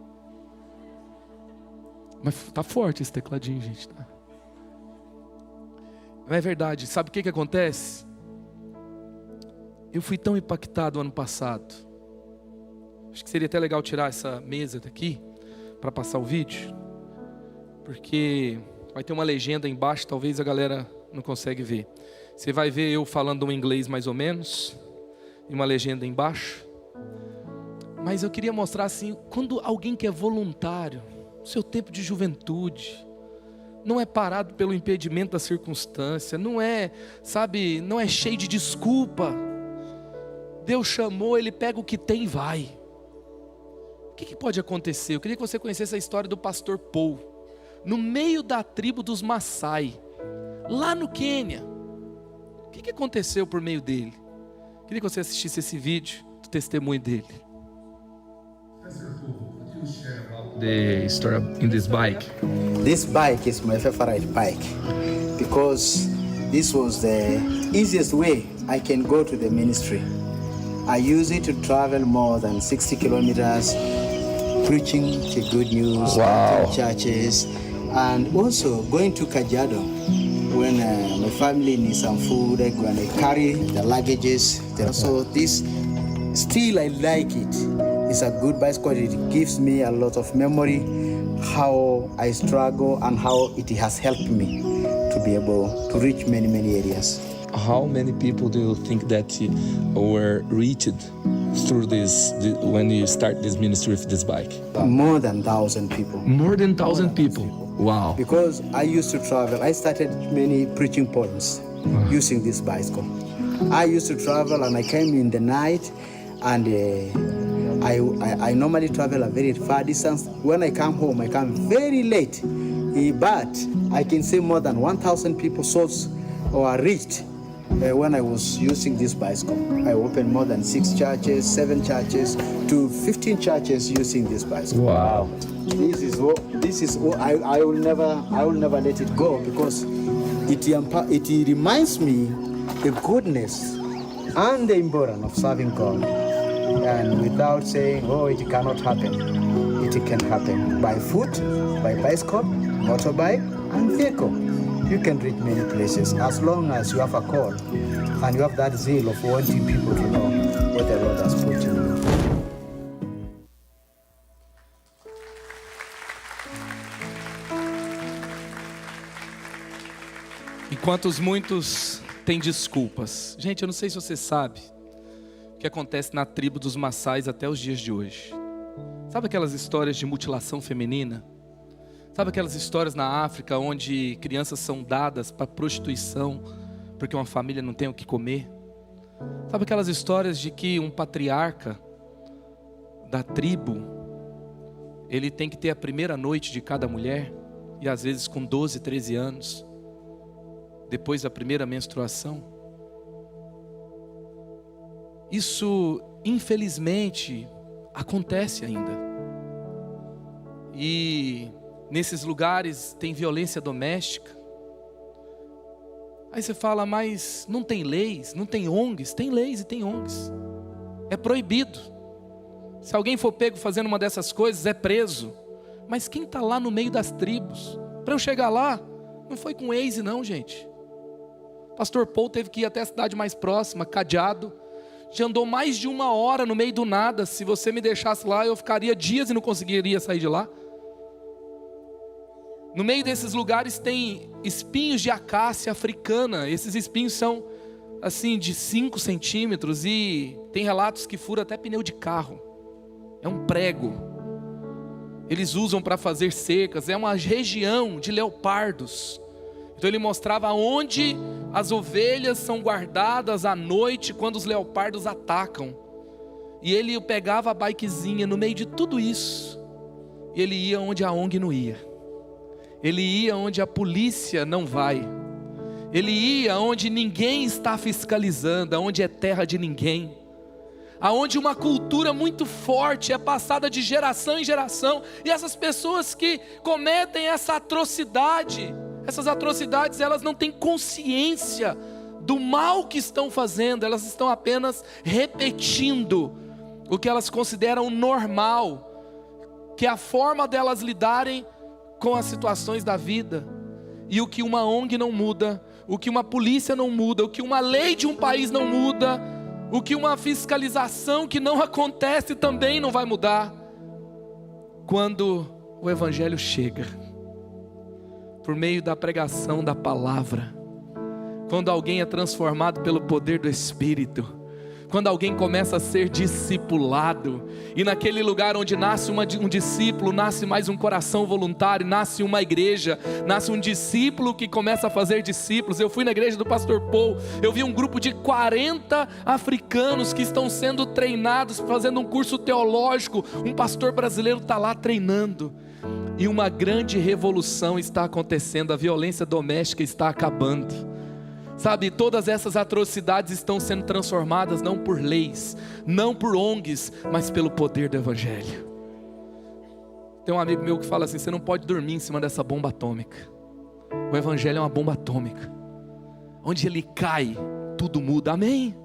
Mas tá forte esse tecladinho, gente. Tá? Não é verdade. Sabe o que acontece? Eu fui tão impactado ano passado. Acho que seria até legal tirar essa mesa daqui para passar o vídeo, porque vai ter uma legenda embaixo, talvez a galera não consegue ver. Você vai ver eu falando um inglês mais ou menos e uma legenda embaixo. Mas eu queria mostrar assim, quando alguém que é voluntário, seu tempo de juventude, não é parado pelo impedimento da circunstância, não é, sabe, não é cheio de desculpa. Deus chamou, Ele pega o que tem e vai. O que pode acontecer? Eu queria que você conhecesse a história do pastor Paul, no meio da tribo dos Maasai, lá no Quênia. O que aconteceu por meio dele? Eu queria que você assistisse esse vídeo do testemunho dele. The story in this bike. This bike is my favorite bike because this was the easiest way I can go to the ministry. I use it to travel more than 60 kilometers, preaching the good news to churches, and also going to Kajiado. When my family needs some food, I go and I carry the luggages. So this, still I like it. It's a good bicycle. It gives me a lot of memory, how I struggle and how it has helped me to be able to reach many, many areas. How many people do you think that were reached through this when you start this ministry with this bike? More than 1,000 people. More than 1,000 people. Wow. Because I used to travel, I started many preaching points using this bicycle. I used to travel and I came in the night, and I normally travel a very far distance. When I come home, I come very late. But I can say more than 1,000 people souls were reached when I was using this bicycle. I opened more than 6 churches, 7 churches, to 15 churches using this bicycle. Wow. This is what I will never let it go, because it reminds me the goodness and the importance of serving God. And without saying, oh, it cannot happen, it can happen by foot, by bicycle, motorbike, and vehicle. You can reach many places as long as you have a call and you have that zeal of wanting people to know what the Lord has put in you. Enquanto muitos têm desculpas. Gente, eu não sei se você sabe o que acontece na tribo dos Maasais até os dias de hoje. Sabe aquelas histórias de mutilação feminina? Sabe aquelas histórias na África onde crianças são dadas para prostituição porque uma família não tem o que comer? Sabe aquelas histórias de que um patriarca da tribo, ele tem que ter a primeira noite de cada mulher, e às vezes com 12, 13 anos, depois da primeira menstruação? Isso, infelizmente, acontece ainda. E nesses lugares tem violência doméstica. Aí você fala, mas não tem leis, não tem ONGs? Tem leis e tem ONGs. É proibido. Se alguém for pego fazendo uma dessas coisas, é preso. Mas quem está lá no meio das tribos? Para eu chegar lá, não foi com Waze não, gente. Pastor Paul teve que ir até a cidade mais próxima, Kajiado. Já andou mais de 1 hora no meio do nada. Se você me deixasse lá, eu ficaria dias e não conseguiria sair de lá. No meio desses lugares tem espinhos de acácia africana. Esses espinhos são assim de 5 centímetros e tem relatos que fura até pneu de carro. É um prego. Eles usam para fazer cercas. É uma região de leopardos. Então ele mostrava onde as ovelhas são guardadas à noite quando os leopardos atacam. E ele pegava a bikezinha no meio de tudo isso, e ele ia onde a ONG não ia. Ele ia onde a polícia não vai. Ele ia onde ninguém está fiscalizando, onde é terra de ninguém, aonde uma cultura muito forte é passada de geração em geração, e essas pessoas que cometem essa atrocidade, essas atrocidades, elas não têm consciência do mal que estão fazendo, elas estão apenas repetindo o que elas consideram normal, que é a forma delas lidarem com as situações da vida. E o que uma ONG não muda, o que uma polícia não muda, o que uma lei de um país não muda, o que uma fiscalização que não acontece também não vai mudar, quando o Evangelho chega, por meio da pregação da palavra, quando alguém é transformado pelo poder do Espírito, quando alguém começa a ser discipulado, e naquele lugar onde nasce um discípulo, nasce mais um coração voluntário, nasce uma igreja, nasce um discípulo que começa a fazer discípulos. Eu fui na igreja do pastor Paul, eu vi um grupo de 40 africanos que estão sendo treinados, fazendo um curso teológico, um pastor brasileiro está lá treinando, e uma grande revolução está acontecendo, a violência doméstica está acabando. Sabe, todas essas atrocidades estão sendo transformadas não por leis, não por ONGs, mas pelo poder do Evangelho. Tem um amigo meu que fala assim: você não pode dormir em cima dessa bomba atômica. O Evangelho é uma bomba atômica. Onde ele cai, tudo muda, amém?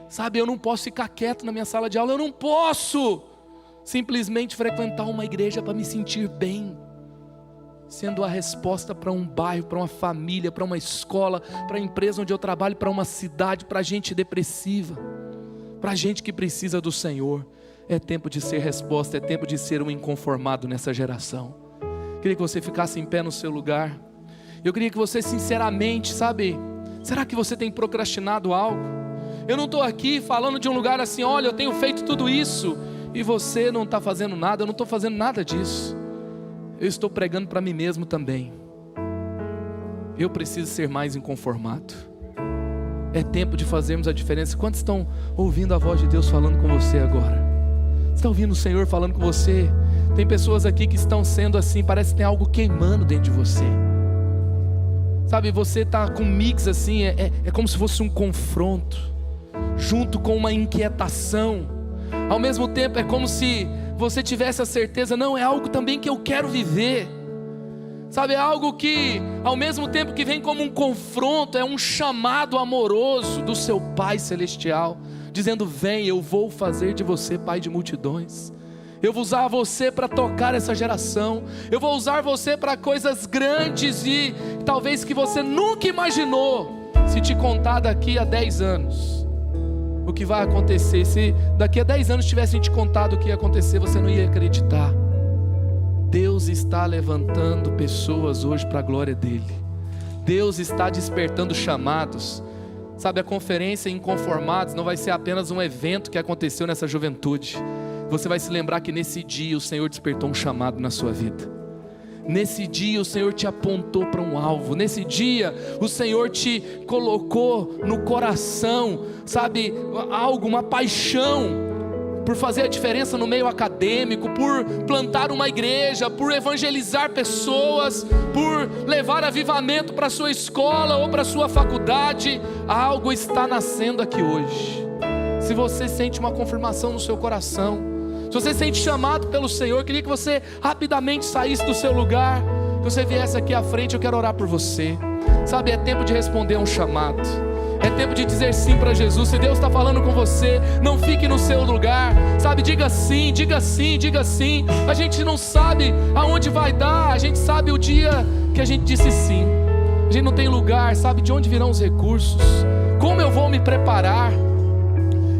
Sabe, eu não posso ficar quieto na minha sala de aula, eu não posso simplesmente frequentar uma igreja para me sentir bem, sendo a resposta para um bairro, para uma família, para uma escola, para a empresa onde eu trabalho, para uma cidade, para gente depressiva, para gente que precisa do Senhor. É tempo de ser resposta, é tempo de ser um inconformado nessa geração. Queria que você ficasse em pé no seu lugar. Eu queria que você sinceramente, sabe, será que você tem procrastinado algo? Eu não estou aqui falando de um lugar assim: olha, eu tenho feito tudo isso e você não está fazendo nada. Eu não estou fazendo nada disso. Eu estou pregando para mim mesmo também. Eu preciso ser mais inconformado. É tempo de fazermos a diferença. Quantos estão ouvindo a voz de Deus falando com você agora? Você está ouvindo o Senhor falando com você? Tem pessoas aqui que estão sendo assim, parece que tem algo queimando dentro de você. Sabe, você está com um mix assim, é como se fosse um confronto, junto com uma inquietação. Ao mesmo tempo é como se você tivesse a certeza: não, é algo também que eu quero viver. Sabe, é algo que ao mesmo tempo que vem como um confronto, é um chamado amoroso do seu Pai Celestial, dizendo: vem, eu vou fazer de você pai de multidões. Eu vou usar você para tocar essa geração. Eu vou usar você para coisas grandes e talvez que você nunca imaginou. Se te contar daqui a 10 anos o que vai acontecer, se daqui a 10 anos tivessem te contado o que ia acontecer, você não ia acreditar. Deus está levantando pessoas hoje para a glória dEle. Deus está despertando chamados. Sabe, a conferência Inconformados não vai ser apenas um evento que aconteceu nessa juventude. Você vai se lembrar que nesse dia o Senhor despertou um chamado na sua vida. Nesse dia o Senhor te apontou para um alvo. Nesse dia o Senhor te colocou no coração, sabe, algo, uma paixão por fazer a diferença no meio acadêmico, por plantar uma igreja, por evangelizar pessoas, por levar avivamento para a sua escola ou para a sua faculdade. Algo está nascendo aqui hoje. Se você sente uma confirmação no seu coração, se você sente chamado pelo Senhor, eu queria que você rapidamente saísse do seu lugar, que você viesse aqui à frente. Eu quero orar por você. Sabe, é tempo de responder a um chamado. É tempo de dizer sim para Jesus. Se Deus está falando com você, não fique no seu lugar. Sabe, diga sim, diga sim, diga sim. A gente não sabe aonde vai dar, a gente sabe o dia que a gente disse sim. A gente não tem lugar, sabe de onde virão os recursos. Como eu vou me preparar?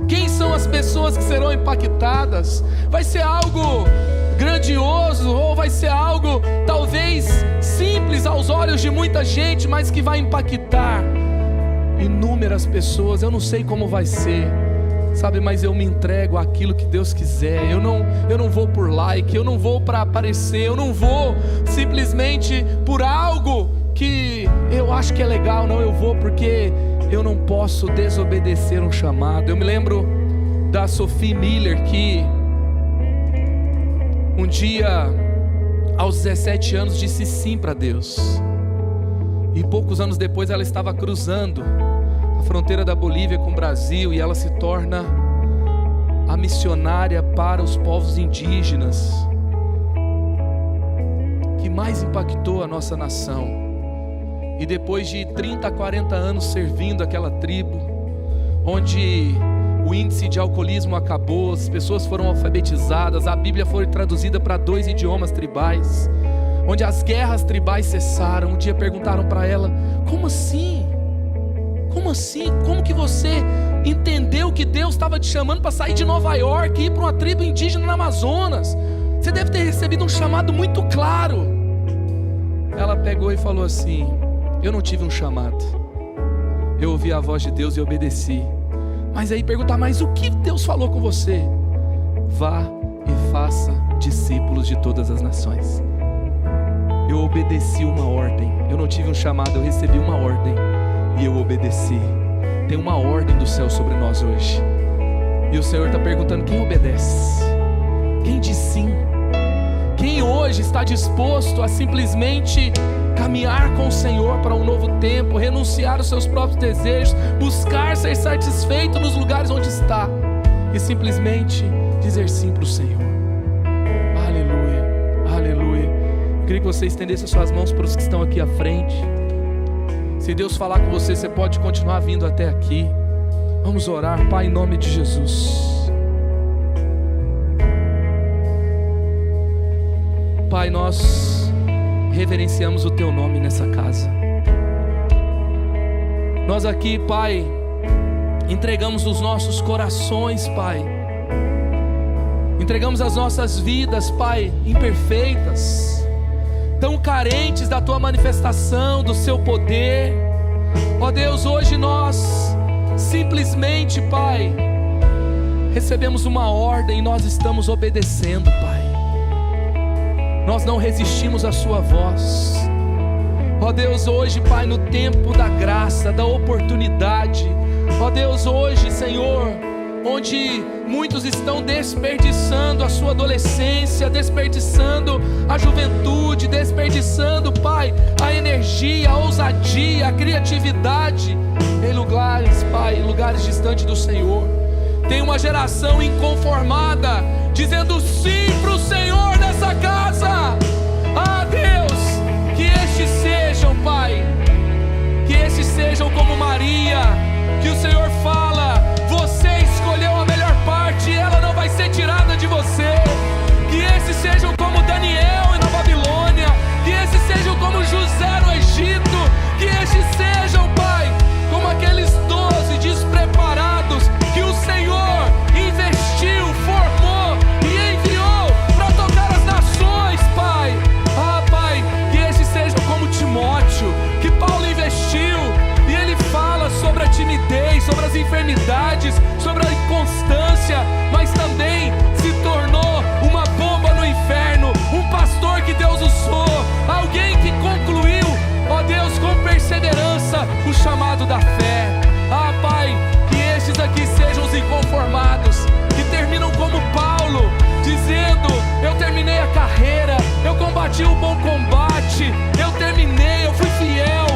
Quem são as pessoas que serão impactadas? Vai ser algo grandioso ou vai ser algo talvez simples aos olhos de muita gente, mas que vai impactar inúmeras pessoas? Eu não sei como vai ser, sabe, mas eu me entrego àquilo que Deus quiser. Eu não vou por like, eu não vou para aparecer, eu não vou simplesmente por algo que eu acho que é legal, não, eu vou porque eu não posso desobedecer um chamado. Eu me lembro da Sophie Miller, que um dia, aos 17 anos, disse sim para Deus. E poucos anos depois ela estava cruzando a fronteira da Bolívia com o Brasil, e ela se torna a missionária para os povos indígenas que mais impactou a nossa nação. E depois de 30 a 40 anos servindo aquela tribo, onde o índice de alcoolismo acabou, as pessoas foram alfabetizadas, a Bíblia foi traduzida para 2 idiomas tribais, onde as guerras tribais cessaram. Um dia perguntaram para ela: como assim? Como assim? Como que você entendeu que Deus estava te chamando para sair de Nova York e ir para uma tribo indígena no Amazonas? Você deve ter recebido um chamado muito claro. Ela pegou e falou assim: eu não tive um chamado, eu ouvi a voz de Deus e obedeci. Mas aí perguntar: mas o que Deus falou com você? Vá e faça discípulos de todas as nações. Eu obedeci uma ordem. Eu não tive um chamado, eu recebi uma ordem e eu obedeci. Tem uma ordem do céu sobre nós hoje, e o Senhor está perguntando: quem obedece? Quem diz sim? Quem hoje está disposto a simplesmente caminhar com o Senhor para um novo tempo, renunciar aos seus próprios desejos, buscar ser satisfeito nos lugares onde está e simplesmente dizer sim para o Senhor? Aleluia, aleluia. Eu queria que você estendesse as suas mãos para os que estão aqui à frente. Se Deus falar com você, você pode continuar vindo até aqui. Vamos orar. Pai, em nome de Jesus. Pai, nós reverenciamos o Teu nome nessa casa. Nós aqui, Pai, entregamos os nossos corações, Pai. Entregamos as nossas vidas, Pai, imperfeitas, tão carentes da Tua manifestação, do Seu poder. Ó Deus, hoje nós simplesmente, Pai, recebemos uma ordem e nós estamos obedecendo, Pai. Nós não resistimos à Sua voz. Ó Deus, hoje, Pai, no tempo da graça, da oportunidade, ó Deus, hoje, Senhor, onde muitos estão desperdiçando a sua adolescência, desperdiçando a juventude, desperdiçando, Pai, a energia, a ousadia, a criatividade em lugares, Pai, em lugares distantes do Senhor. Tem uma geração inconformada, dizendo sim para o Senhor nessa casa. Ah, Deus, que estes sejam, Pai, que estes sejam como Maria, que o Senhor fala: você escolheu a melhor parte e ela não vai ser tirada de você. Que esses sejam como Daniel na Babilônia, que esses sejam como José no Egito, que estes sejam, Pai, como aqueles 12 despreparados que o Senhor investiu, formou e enviou para tocar as nações, Pai. Ah, Pai, que esses sejam como Timóteo, que Paulo investiu, e ele fala sobre a timidez, sobre as enfermidades, sobre a inconstância, mas também se tornou uma bomba no inferno, um pastor que Deus usou, alguém que concluiu, ó Deus, com perseverança o chamado da fé. Ah, Pai, que estes aqui sejam os inconformados, que terminam como Paulo, dizendo: eu terminei a carreira, eu combati o bom combate, eu terminei, eu fui fiel.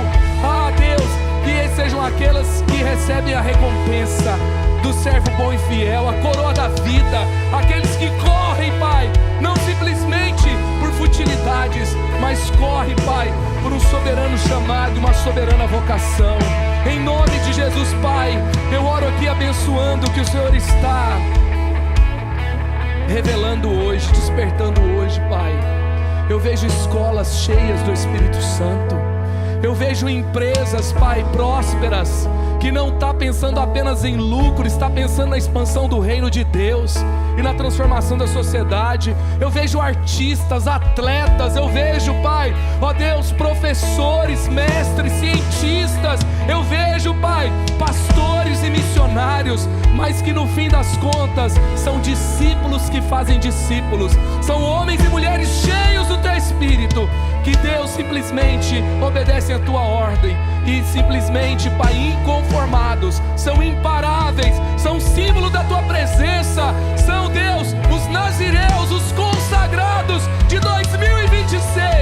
Ah, Deus, que esses sejam aqueles que recebem a recompensa do servo bom e fiel, a coroa da vida, aqueles que correm, Pai, não simplesmente por futilidades, mas correm, Pai, por um soberano chamado, uma soberana vocação. Em nome de Jesus, Pai, eu oro aqui abençoando o que o Senhor está revelando hoje, despertando hoje, Pai. Eu vejo escolas cheias do Espírito Santo. Eu vejo empresas, Pai, prósperas, que não está pensando apenas em lucro, está pensando na expansão do reino de Deus e na transformação da sociedade. Eu vejo artistas, atletas, eu vejo, Pai, ó Deus, professores, mestres, cientistas. Eu vejo, Pai, pastores e missionários, mas que no fim das contas são discípulos que fazem discípulos. São homens e mulheres cheios do Teu Espírito, que Deus simplesmente obedecem a tua ordem e simplesmente, Pai, inconformados, são imparáveis, são símbolo da tua presença, são, Deus, os nazireus, os consagrados de 2026.